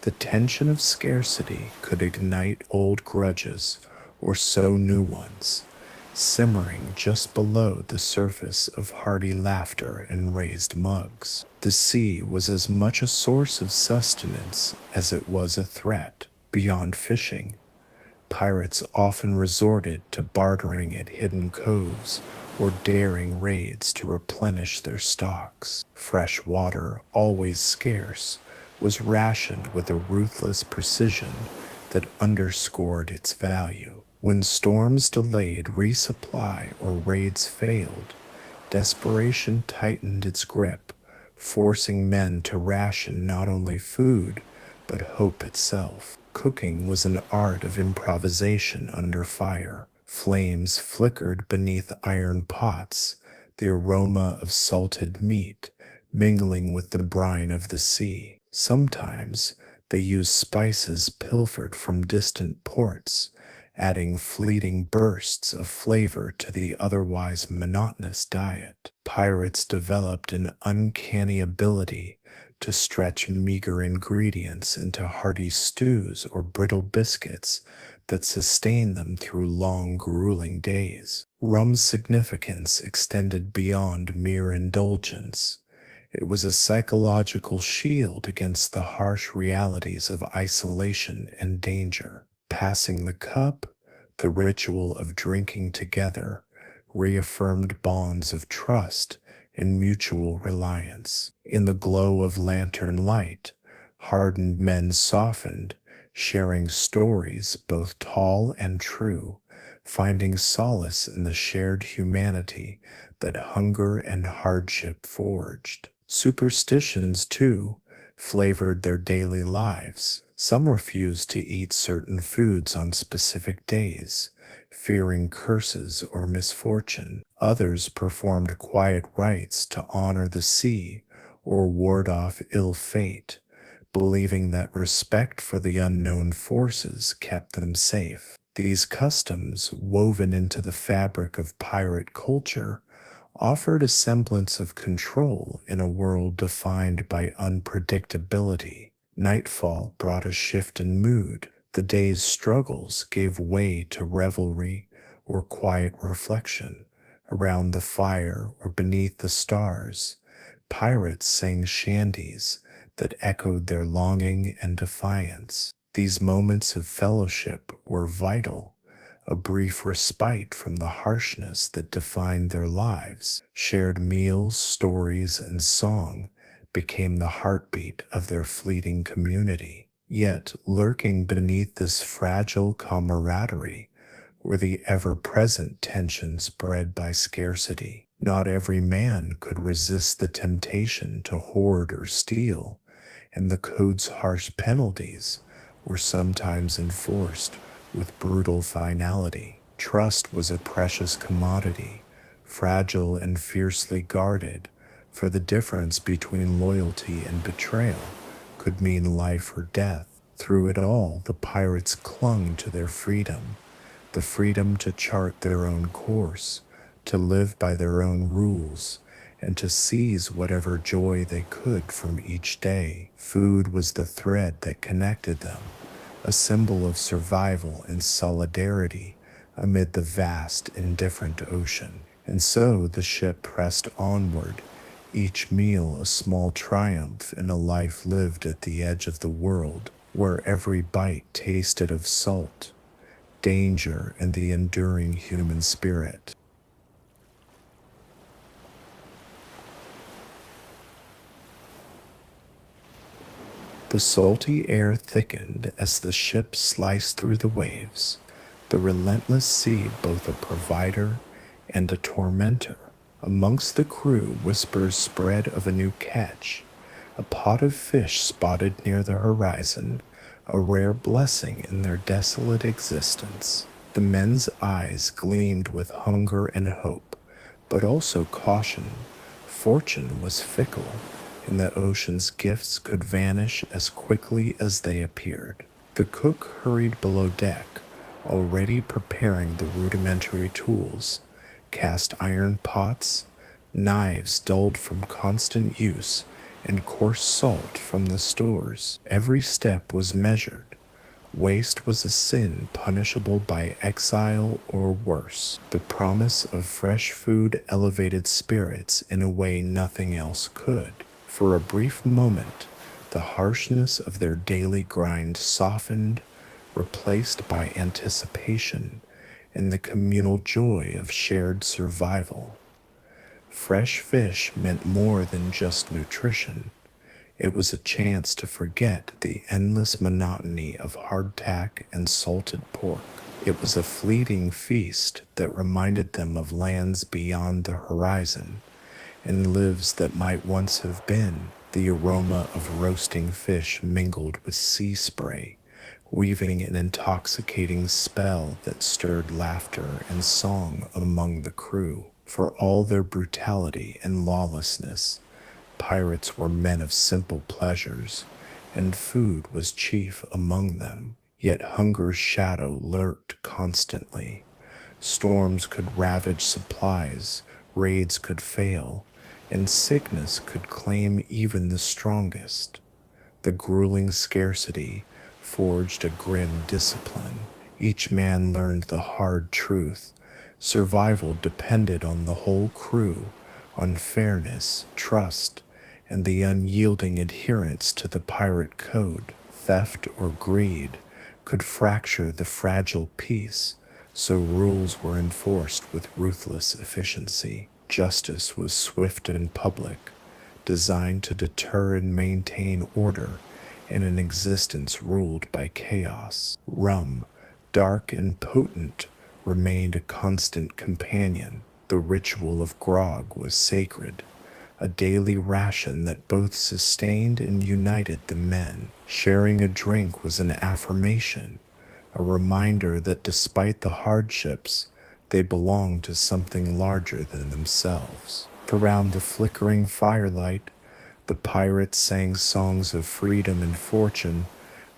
The tension of scarcity could ignite old grudges or sow new ones, simmering just below the surface of hearty laughter and raised mugs. The sea was as much a source of sustenance as it was a threat. Beyond fishing, pirates often resorted to bartering at hidden coves or daring raids to replenish their stocks. Fresh water, always scarce, was rationed with a ruthless precision that underscored its value. When storms delayed resupply or raids failed, desperation tightened its grip, forcing men to ration not only food, but hope itself. Cooking was an art of improvisation under fire. Flames flickered beneath iron pots, the aroma of salted meat mingling with the brine of the sea. Sometimes they used spices pilfered from distant ports, adding fleeting bursts of flavor to the otherwise monotonous diet. Pirates developed an uncanny ability to stretch meager ingredients into hearty stews or brittle biscuits that sustained them through long, grueling days. Rum's significance extended beyond mere indulgence. It was a psychological shield against the harsh realities of isolation and danger. Passing the cup, the ritual of drinking together, reaffirmed bonds of trust and mutual reliance. In the glow of lantern light, hardened men softened, sharing stories both tall and true, finding solace in the shared humanity that hunger and hardship forged. Superstitions, too, flavored their daily lives. Some refused to eat certain foods on specific days, fearing curses or misfortune. Others performed quiet rites to honor the sea or ward off ill fate, believing that respect for the unknown forces kept them safe. These customs, woven into the fabric of pirate culture, offered a semblance of control in a world defined by unpredictability. Nightfall brought a shift in mood. The day's struggles gave way to revelry or quiet reflection. Around the fire or beneath the stars, pirates sang shanties that echoed their longing and defiance. These moments of fellowship were vital, a brief respite from the harshness that defined their lives. Shared meals, stories, and song became the heartbeat of their fleeting community. Yet, lurking beneath this fragile camaraderie were the ever-present tensions bred by scarcity. Not every man could resist the temptation to hoard or steal, and the code's harsh penalties were sometimes enforced with brutal finality. Trust was a precious commodity, fragile and fiercely guarded, for the difference between loyalty and betrayal could mean life or death. Through it all, the pirates clung to their freedom, the freedom to chart their own course, to live by their own rules, and to seize whatever joy they could from each day. Food was the thread that connected them, a symbol of survival and solidarity amid the vast, indifferent ocean. And so the ship pressed onward, each meal a small triumph in a life lived at the edge of the world, where every bite tasted of salt, danger, and the enduring human spirit. The salty air thickened as the ship sliced through the waves, the relentless sea both a provider and a tormentor. Amongst the crew, whispers spread of a new catch, a pot of fish spotted near the horizon, a rare blessing in their desolate existence. The men's eyes gleamed with hunger and hope, but also caution. Fortune was fickle, and the ocean's gifts could vanish as quickly as they appeared. The cook hurried below deck, already preparing the rudimentary tools, cast iron pots, knives dulled from constant use, and coarse salt from the stores. Every step was measured. Waste was a sin punishable by exile or worse. The promise of fresh food elevated spirits in a way nothing else could. For a brief moment, the harshness of their daily grind softened, replaced by anticipation and the communal joy of shared survival. Fresh fish meant more than just nutrition. It was a chance to forget the endless monotony of hardtack and salted pork. It was a fleeting feast that reminded them of lands beyond the horizon and lives that might once have been. The aroma of roasting fish mingled with sea spray, weaving an intoxicating spell that stirred laughter and song among the crew. For all their brutality and lawlessness, pirates were men of simple pleasures, and food was chief among them. Yet hunger's shadow lurked constantly. Storms could ravage supplies, raids could fail, and sickness could claim even the strongest. The grueling scarcity forged a grim discipline. Each man learned the hard truth. Survival depended on the whole crew, on fairness, trust, and the unyielding adherence to the pirate code. Theft or greed could fracture the fragile peace, so rules were enforced with ruthless efficiency. Justice was swift and public, designed to deter and maintain order in an existence ruled by chaos. Rum, dark and potent, remained a constant companion. The ritual of grog was sacred, a daily ration that both sustained and united the men. Sharing a drink was an affirmation, a reminder that despite the hardships, they belonged to something larger than themselves. Around the flickering firelight, the pirates sang songs of freedom and fortune,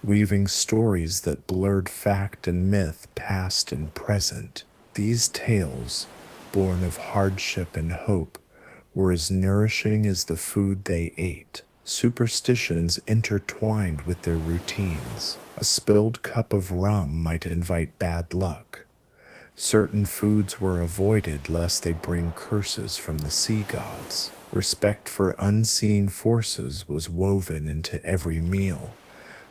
weaving stories that blurred fact and myth, past and present. These tales, born of hardship and hope, were as nourishing as the food they ate. Superstitions intertwined with their routines. A spilled cup of rum might invite bad luck. Certain foods were avoided lest they bring curses from the sea gods. Respect for unseen forces was woven into every meal,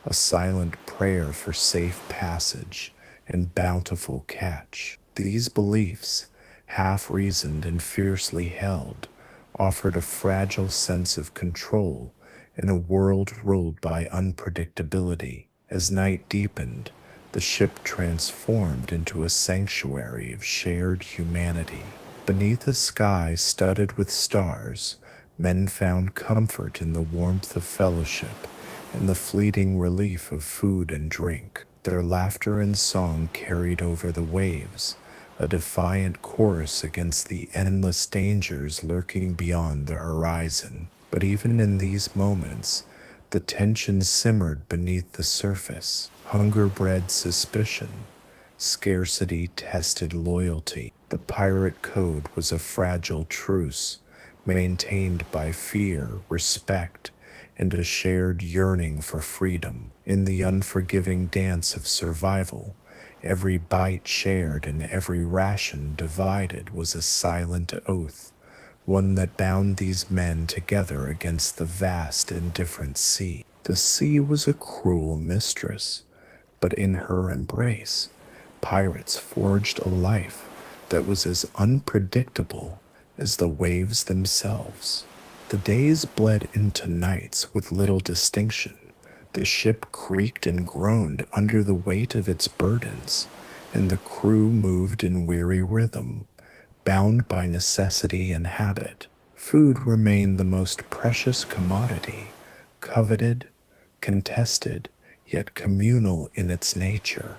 a silent prayer for safe passage and bountiful catch. These beliefs, half-reasoned and fiercely held, offered a fragile sense of control in a world ruled by unpredictability. As night deepened, the ship transformed into a sanctuary of shared humanity. Beneath a sky studded with stars, men found comfort in the warmth of fellowship and the fleeting relief of food and drink. Their laughter and song carried over the waves, a defiant chorus against the endless dangers lurking beyond the horizon. But even in these moments, the tension simmered beneath the surface. Hunger bred suspicion, scarcity tested loyalty. The pirate code was a fragile truce, maintained by fear, respect, and a shared yearning for freedom. In the unforgiving dance of survival, every bite shared and every ration divided was a silent oath, one that bound these men together against the vast indifferent sea. The sea was a cruel mistress, but in her embrace, pirates forged a life that was as unpredictable as the waves themselves. The days bled into nights with little distinction. The ship creaked and groaned under the weight of its burdens, and the crew moved in weary rhythm, bound by necessity and habit. Food remained the most precious commodity, coveted, contested, yet communal in its nature.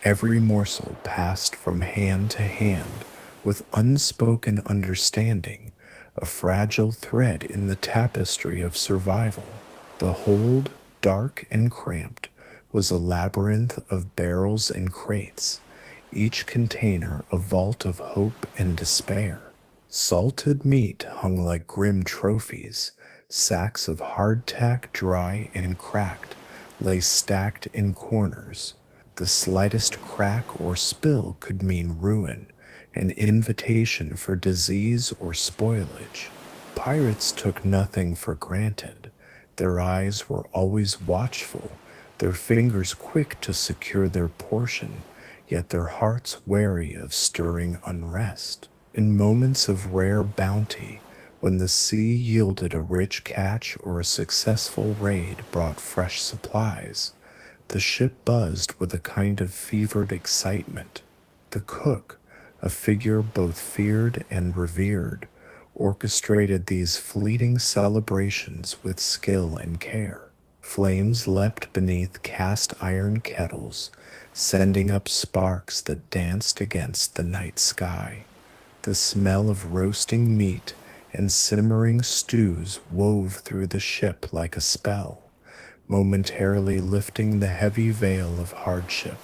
Every morsel passed from hand to hand with unspoken understanding, a fragile thread in the tapestry of survival. The hold, dark and cramped, was a labyrinth of barrels and crates, each container a vault of hope and despair. Salted meat hung like grim trophies. Sacks of hardtack, dry and cracked, lay stacked in corners. The slightest crack or spill could mean ruin, an invitation for disease or spoilage. Pirates took nothing for granted. Their eyes were always watchful, their fingers quick to secure their portion, yet their hearts wary of stirring unrest. In moments of rare bounty, when the sea yielded a rich catch or a successful raid brought fresh supplies, the ship buzzed with a kind of fevered excitement. The cook, a figure both feared and revered, orchestrated these fleeting celebrations with skill and care. Flames leapt beneath cast iron kettles, sending up sparks that danced against the night sky. The smell of roasting meat and simmering stews wove through the ship like a spell, momentarily lifting the heavy veil of hardship.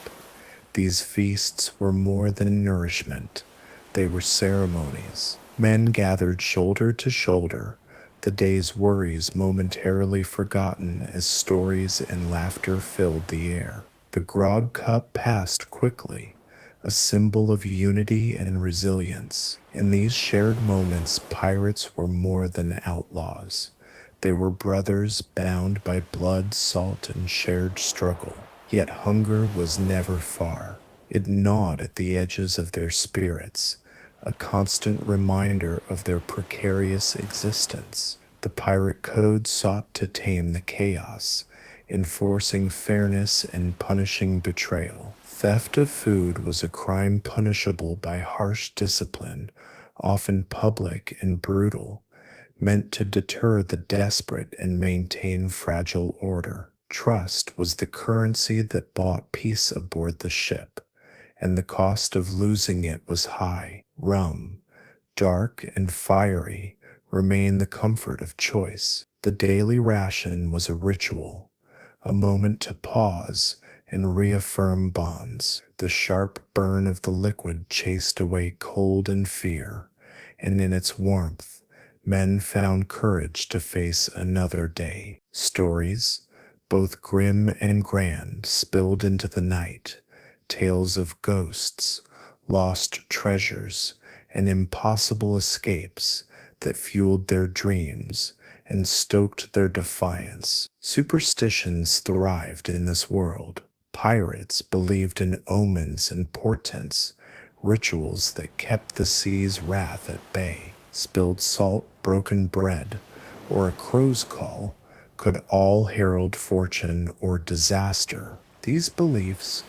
These feasts were more than nourishment, they were ceremonies. Men gathered shoulder to shoulder, the day's worries momentarily forgotten as stories and laughter filled the air. The grog cup passed quickly, a symbol of unity and resilience. In these shared moments, pirates were more than outlaws. They were brothers bound by blood, salt, and shared struggle. Yet hunger was never far. It gnawed at the edges of their spirits, a constant reminder of their precarious existence. The pirate code sought to tame the chaos, enforcing fairness and punishing betrayal. Theft of food was a crime punishable by harsh discipline, often public and brutal, meant to deter the desperate and maintain fragile order. Trust was the currency that bought peace aboard the ship, and the cost of losing it was high. Rum, dark and fiery, remained the comfort of choice. The daily ration was a ritual, a moment to pause and reaffirm bonds. The sharp burn of the liquid chased away cold and fear, and in its warmth, men found courage to face another day. Stories, both grim and grand, spilled into the night, tales of ghosts, lost treasures, and impossible escapes that fueled their dreams and stoked their defiance. Superstitions thrived in this world. Pirates believed in omens and portents, rituals that kept the sea's wrath at bay. Spilled salt, broken bread, or a crow's call could all herald fortune or disaster. These beliefs,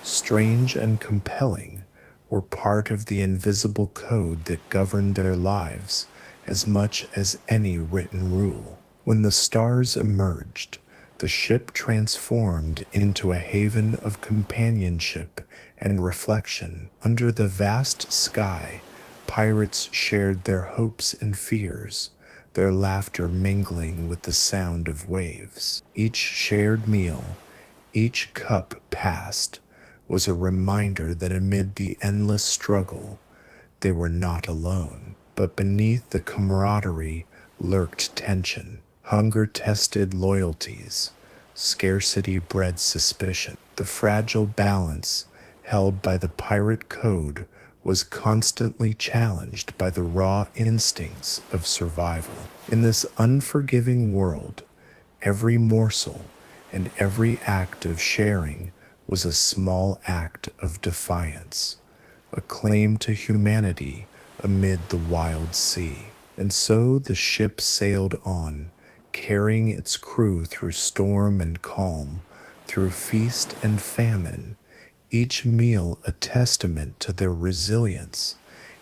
strange and compelling, were part of the invisible code that governed their lives as much as any written rule. When the stars emerged, The ship transformed into a haven of companionship and reflection. Under the vast sky, pirates shared their hopes and fears, their laughter mingling with the sound of waves. Each shared meal, each cup passed, was a reminder that amid the endless struggle, they were not alone. But beneath the camaraderie lurked tension. Hunger tested loyalties. Scarcity bred suspicion. The fragile balance held by the pirate code was constantly challenged by the raw instincts of survival. In this unforgiving world, every morsel and every act of sharing was a small act of defiance, a claim to humanity amid the wild sea. And so the ship sailed on, carrying its crew through storm and calm, through feast and famine, each meal a testament to their resilience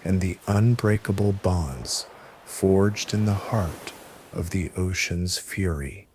and the unbreakable bonds forged in the heart of the ocean's fury.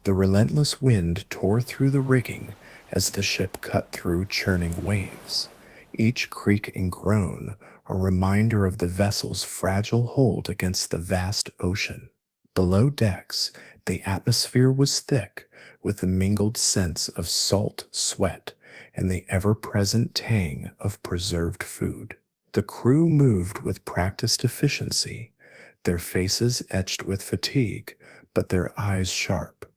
The relentless wind tore through the rigging as the ship cut through churning waves, each creak and groan a reminder of the vessel's fragile hold against the vast ocean. Below decks, the atmosphere was thick with the mingled scents of salt sweat and the ever-present tang of preserved food. The crew moved with practiced efficiency, their faces etched with fatigue, but their eyes sharp,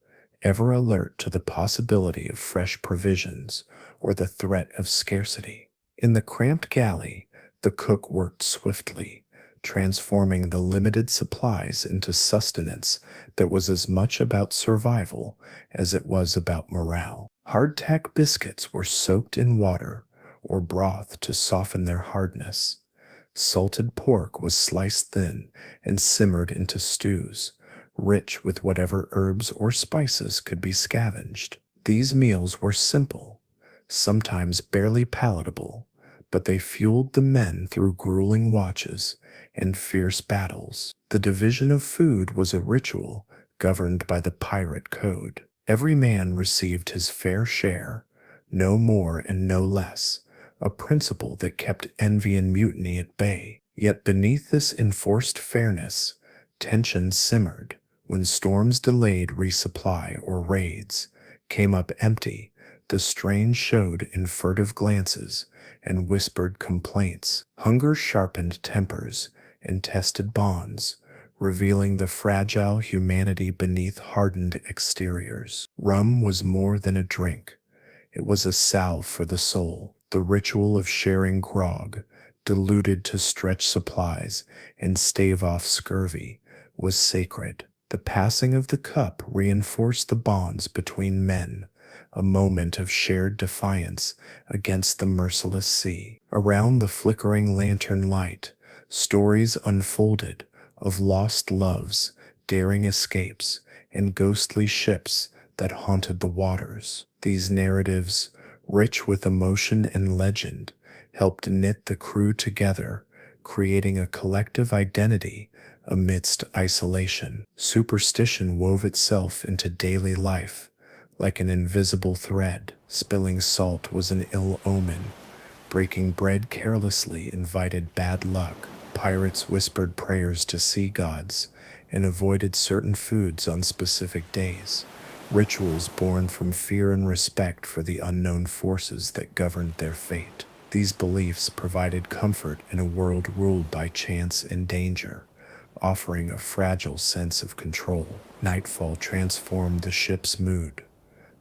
ever alert to the possibility of fresh provisions or the threat of scarcity. In the cramped galley, the cook worked swiftly, transforming the limited supplies into sustenance that was as much about survival as it was about morale. Hardtack biscuits were soaked in water or broth to soften their hardness. Salted pork was sliced thin and simmered into stews, rich with whatever herbs or spices could be scavenged. These meals were simple, sometimes barely palatable, but they fueled the men through grueling watches and fierce battles. The division of food was a ritual governed by the pirate code. Every man received his fair share, no more and no less, a principle that kept envy and mutiny at bay. Yet beneath this enforced fairness, tension simmered. When storms delayed resupply or raids came up empty, the strange showed in furtive glances and whispered complaints. Hunger sharpened tempers and tested bonds, revealing the fragile humanity beneath hardened exteriors. Rum was more than a drink. It was a salve for the soul. The ritual of sharing grog, diluted to stretch supplies and stave off scurvy, was sacred. The passing of the cup reinforced the bonds between men, a moment of shared defiance against the merciless sea. Around the flickering lantern light, stories unfolded of lost loves, daring escapes, and ghostly ships that haunted the waters. These narratives, rich with emotion and legend, helped knit the crew together, creating a collective identity amidst isolation. Superstition wove itself into daily life, like an invisible thread. Spilling salt was an ill omen. Breaking bread carelessly invited bad luck. Pirates whispered prayers to sea gods and avoided certain foods on specific days. Rituals born from fear and respect for the unknown forces that governed their fate. These beliefs provided comfort in a world ruled by chance and danger, offering a fragile sense of control. Nightfall transformed the ship's mood.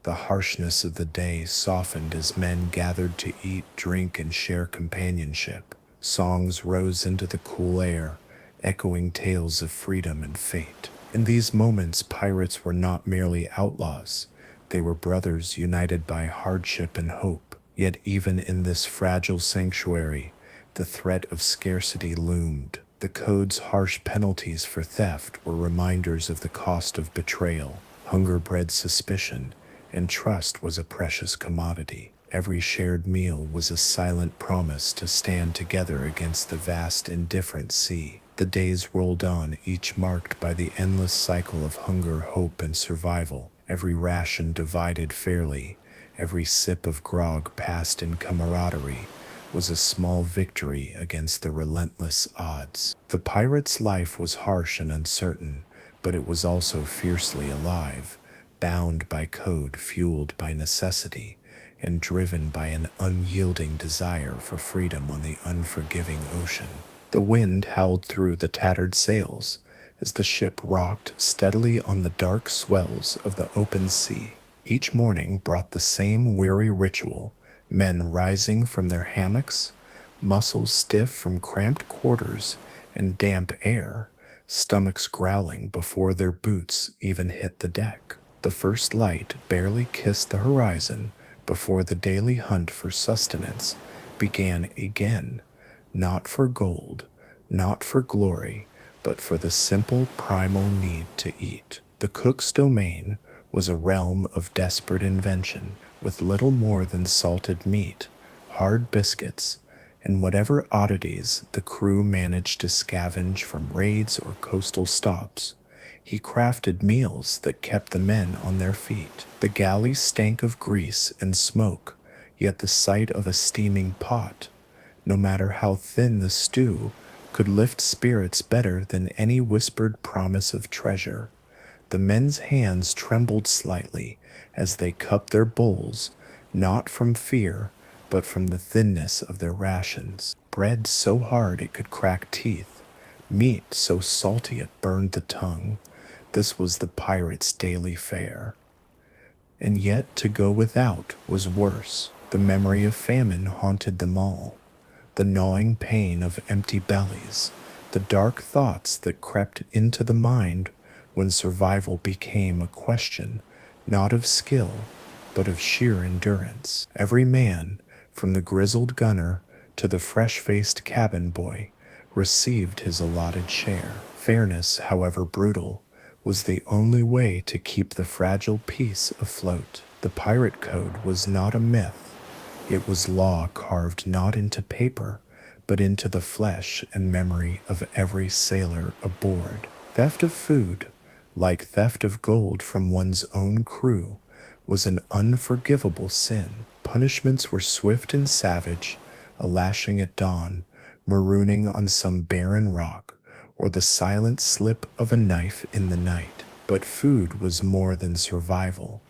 The harshness of the day softened as men gathered to eat, drink, and share companionship. Songs rose into the cool air, echoing tales of freedom and fate. In these moments, pirates were not merely outlaws. They were brothers united by hardship and hope. Yet even in this fragile sanctuary, the threat of scarcity loomed. The code's harsh penalties for theft were reminders of the cost of betrayal. Hunger bred suspicion, and trust was a precious commodity. Every shared meal was a silent promise to stand together against the vast, indifferent sea. The days rolled on, each marked by the endless cycle of hunger, hope, and survival. Every ration divided fairly, every sip of grog passed in camaraderie, was a small victory against the relentless odds. The pirate's life was harsh and uncertain, but it was also fiercely alive, bound by code, fueled by necessity, and driven by an unyielding desire for freedom on the unforgiving ocean. The wind howled through the tattered sails as the ship rocked steadily on the dark swells of the open sea. Each morning brought the same weary ritual, men rising from their hammocks, muscles stiff from cramped quarters and damp air, stomachs growling before their boots even hit the deck. The first light barely kissed the horizon before the daily hunt for sustenance began again, not for gold, not for glory, but for the simple primal need to eat. The cook's domain was a realm of desperate invention, with little more than salted meat, hard biscuits, and whatever oddities the crew managed to scavenge from raids or coastal stops. He crafted meals that kept the men on their feet. The galley stank of grease and smoke, yet the sight of a steaming pot, no matter how thin the stew, could lift spirits better than any whispered promise of treasure. The men's hands trembled slightly as they cupped their bowls, not from fear, but from the thinness of their rations. Bread so hard it could crack teeth, meat so salty it burned the tongue. This was the pirate's daily fare. And yet to go without was worse. The memory of famine haunted them all. The gnawing pain of empty bellies, the dark thoughts that crept into the mind when survival became a question not of skill, but of sheer endurance. Every man, from the grizzled gunner to the fresh-faced cabin boy, received his allotted share. Fairness, however brutal, was the only way to keep the fragile peace afloat. The pirate code was not a myth. It was law carved not into paper, but into the flesh and memory of every sailor aboard. Theft of food, like theft of gold from one's own crew, was an unforgivable sin. Punishments were swift and savage, a lashing at dawn, marooning on some barren rock, or the silent slip of a knife in the night. But food was more than survival.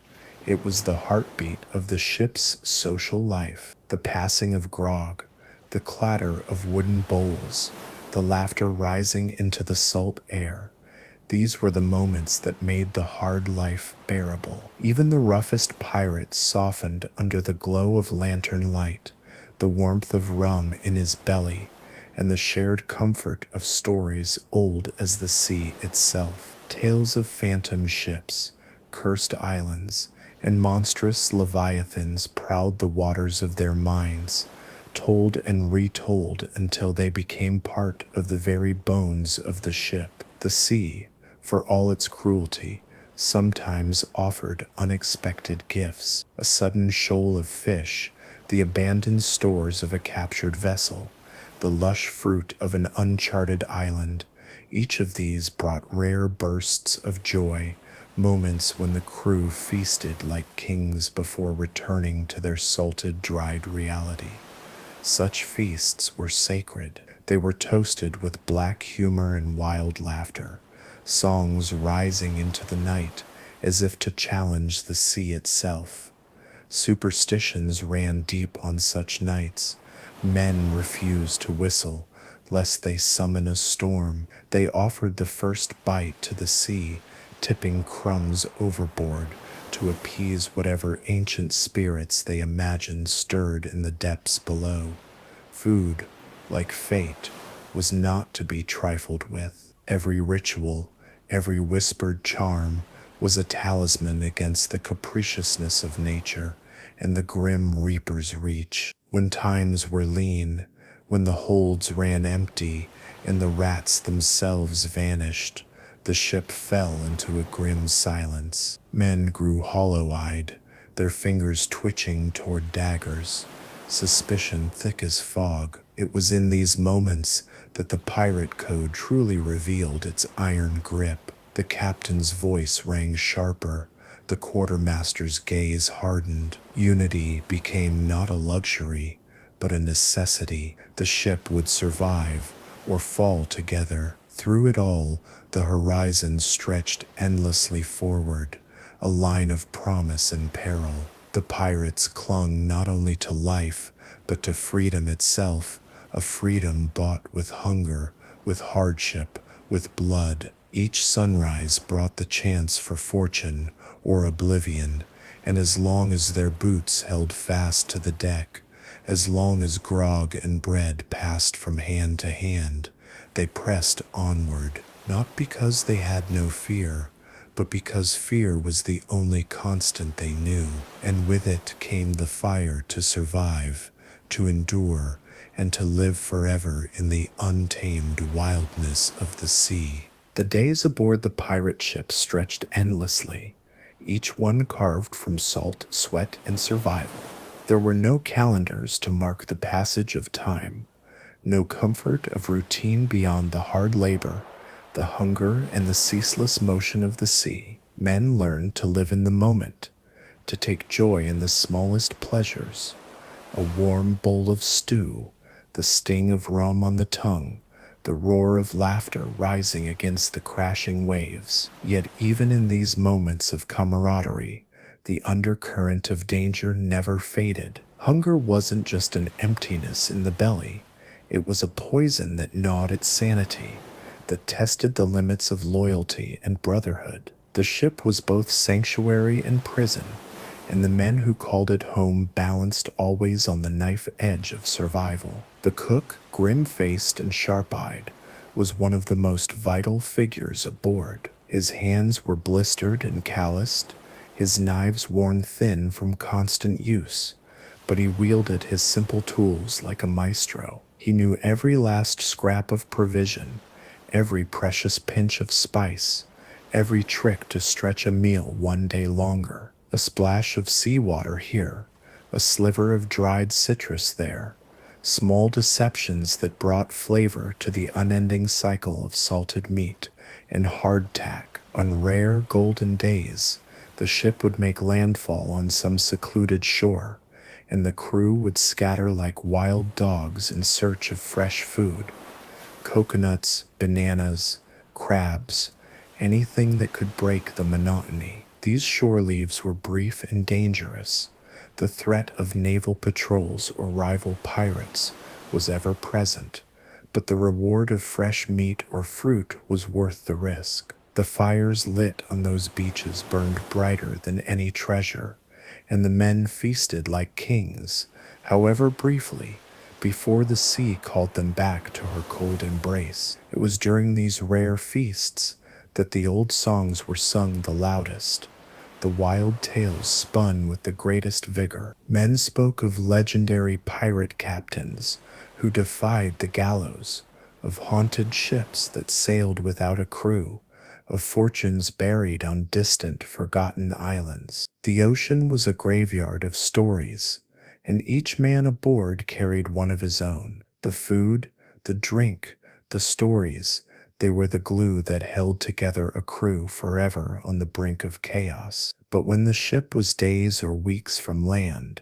It was the heartbeat of the ship's social life. The passing of grog, the clatter of wooden bowls, the laughter rising into the salt air. These were the moments that made the hard life bearable. Even the roughest pirate softened under the glow of lantern light, the warmth of rum in his belly, and the shared comfort of stories old as the sea itself. Tales of phantom ships, cursed islands, and monstrous leviathans prowled the waters of their minds, told and retold until they became part of the very bones of the ship. The sea, for all its cruelty, sometimes offered unexpected gifts. A sudden shoal of fish, the abandoned stores of a captured vessel, the lush fruit of an uncharted island. Each of these brought rare bursts of joy, moments when the crew feasted like kings before returning to their salted, dried reality. Such feasts were sacred. They were toasted with black humor and wild laughter, songs rising into the night as if to challenge the sea itself. Superstitions ran deep on such nights. Men refused to whistle, lest they summon a storm. They offered the first bite to the sea, tipping crumbs overboard to appease whatever ancient spirits they imagined stirred in the depths below. Food, like fate, was not to be trifled with. Every ritual, every whispered charm, was a talisman against the capriciousness of nature and the grim reaper's reach. When times were lean, when the holds ran empty and the rats themselves vanished, the ship fell into a grim silence. Men grew hollow-eyed, their fingers twitching toward daggers, suspicion thick as fog. It was in these moments that the pirate code truly revealed its iron grip. The captain's voice rang sharper, the quartermaster's gaze hardened. Unity became not a luxury, but a necessity. The ship would survive or fall together. Through it all, the horizon stretched endlessly forward, a line of promise and peril. The pirates clung not only to life, but to freedom itself, a freedom bought with hunger, with hardship, with blood. Each sunrise brought the chance for fortune or oblivion, and as long as their boots held fast to the deck, as long as grog and bread passed from hand to hand, they pressed onward, not because they had no fear, but because fear was the only constant they knew, and with it came the fire to survive, to endure, and to live forever in the untamed wildness of the sea. The days aboard the pirate ship stretched endlessly, each one carved from salt, sweat, and survival. There were no calendars to mark the passage of time, no comfort of routine beyond the hard labor, the hunger, and the ceaseless motion of the sea. Men learned to live in the moment, to take joy in the smallest pleasures, a warm bowl of stew, the sting of rum on the tongue, the roar of laughter rising against the crashing waves. Yet even in these moments of camaraderie, the undercurrent of danger never faded. Hunger wasn't just an emptiness in the belly, it was a poison that gnawed at sanity, that tested the limits of loyalty and brotherhood. The ship was both sanctuary and prison, and the men who called it home balanced always on the knife edge of survival. The cook, grim-faced and sharp-eyed, was one of the most vital figures aboard. His hands were blistered and calloused, his knives worn thin from constant use, but he wielded his simple tools like a maestro. He knew every last scrap of provision, every precious pinch of spice, every trick to stretch a meal one day longer. A splash of seawater here, a sliver of dried citrus there, small deceptions that brought flavor to the unending cycle of salted meat and hardtack. On rare golden days, the ship would make landfall on some secluded shore, and the crew would scatter like wild dogs in search of fresh food. Coconuts, bananas, crabs, anything that could break the monotony. These shore leaves were brief and dangerous. The threat of naval patrols or rival pirates was ever present, but the reward of fresh meat or fruit was worth the risk. The fires lit on those beaches burned brighter than any treasure, and the men feasted like kings, however briefly, before the sea called them back to her cold embrace. It was during these rare feasts that the old songs were sung the loudest, the wild tales spun with the greatest vigor. Men spoke of legendary pirate captains who defied the gallows, of haunted ships that sailed without a crew, of fortunes buried on distant, forgotten islands. The ocean was a graveyard of stories, and each man aboard carried one of his own. The food, the drink, the stories, they were the glue that held together a crew forever on the brink of chaos. But when the ship was days or weeks from land,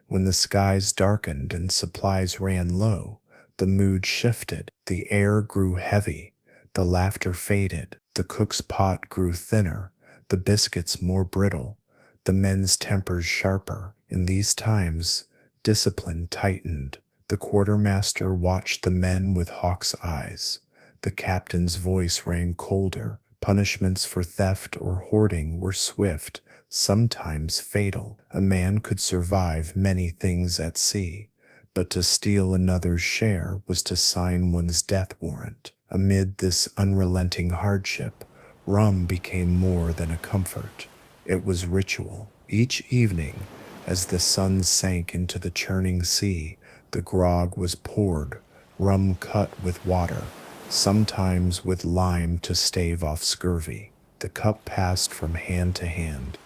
when the skies darkened and supplies ran low, the mood shifted. The air grew heavy, the laughter faded, the cook's pot grew thinner, the biscuits more brittle, the men's tempers sharper. In these times, discipline tightened. The quartermaster watched the men with hawk's eyes. The captain's voice rang colder. Punishments for theft or hoarding were swift, sometimes fatal. A man could survive many things at sea, but to steal another's share was to sign one's death warrant. Amid this unrelenting hardship, rum became more than a comfort. It was ritual. Each evening, as the sun sank into the churning sea, the grog was poured, rum cut with water, sometimes with lime to stave off scurvy. The cup passed from hand to hand,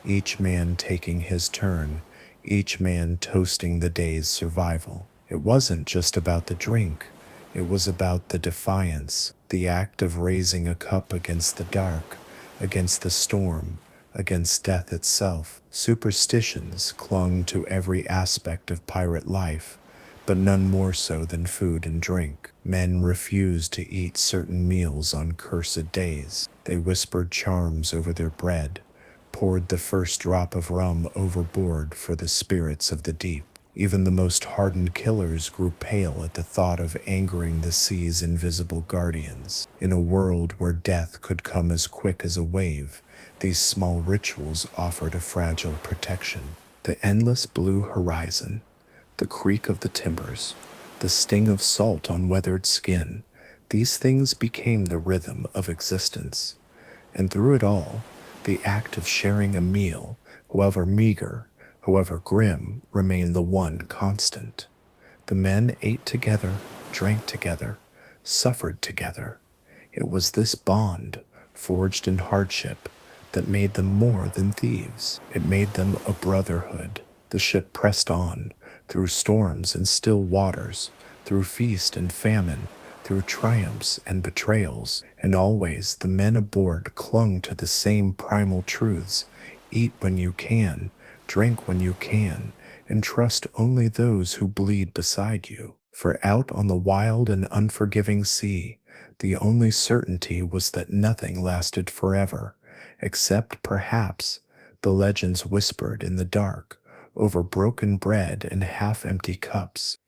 each man taking his turn, each man toasting the day's survival. It wasn't just about the drink, it was about the defiance, the act of raising a cup against the dark, against the storm, against death itself. Superstitions clung to every aspect of pirate life, but none more so than food and drink. Men refused to eat certain meals on cursed days. They whispered charms over their bread, poured the first drop of rum overboard for the spirits of the deep. Even the most hardened killers grew pale at the thought of angering the sea's invisible guardians. In a world where death could come as quick as a wave, these small rituals offered a fragile protection. The endless blue horizon, the creak of the timbers, the sting of salt on weathered skin, these things became the rhythm of existence. And through it all, the act of sharing a meal, however meager, however grim, remained the one constant. The men ate together, drank together, suffered together. It was this bond, forged in hardship, that made them more than thieves. It made them a brotherhood. The ship pressed on, through storms and still waters, through feast and famine, through triumphs and betrayals, and always the men aboard clung to the same primal truths: eat when you can, drink when you can, and trust only those who bleed beside you. For out on the wild and unforgiving sea, the only certainty was that nothing lasted forever, except perhaps the legends whispered in the dark over broken bread and half-empty cups.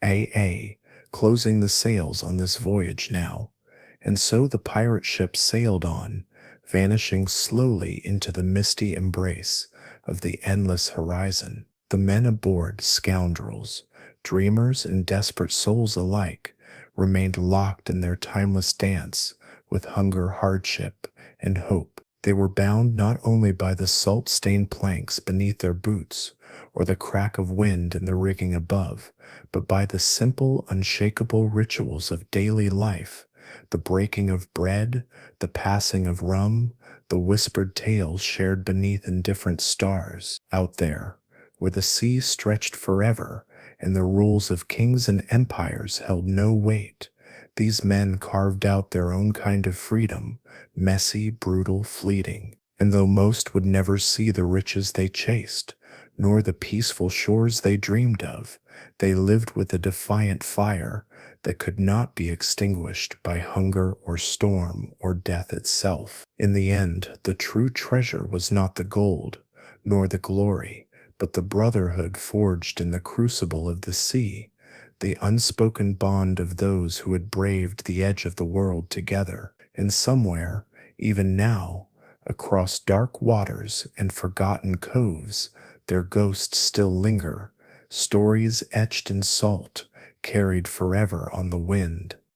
Closing the sails on this voyage now. And so the pirate ship sailed on, vanishing slowly into the misty embrace of the endless horizon. The men aboard, scoundrels, dreamers and desperate souls alike, remained locked in their timeless dance with hunger, hardship, and hope. They were bound not only by the salt-stained planks beneath their boots, or the crack of wind in the rigging above, but by the simple, unshakable rituals of daily life: the breaking of bread, the passing of rum, the whispered tales shared beneath indifferent stars. Out there, where the sea stretched forever and the rules of kings and empires held no weight, these men carved out their own kind of freedom, messy, brutal, fleeting. And though most would never see the riches they chased, nor the peaceful shores they dreamed of, they lived with a defiant fire that could not be extinguished by hunger or storm or death itself. In the end, the true treasure was not the gold, nor the glory, but the brotherhood forged in the crucible of the sea, the unspoken bond of those who had braved the edge of the world together. And somewhere, even now, across dark waters and forgotten coves, their ghosts still linger, stories etched in salt, carried forever on the wind.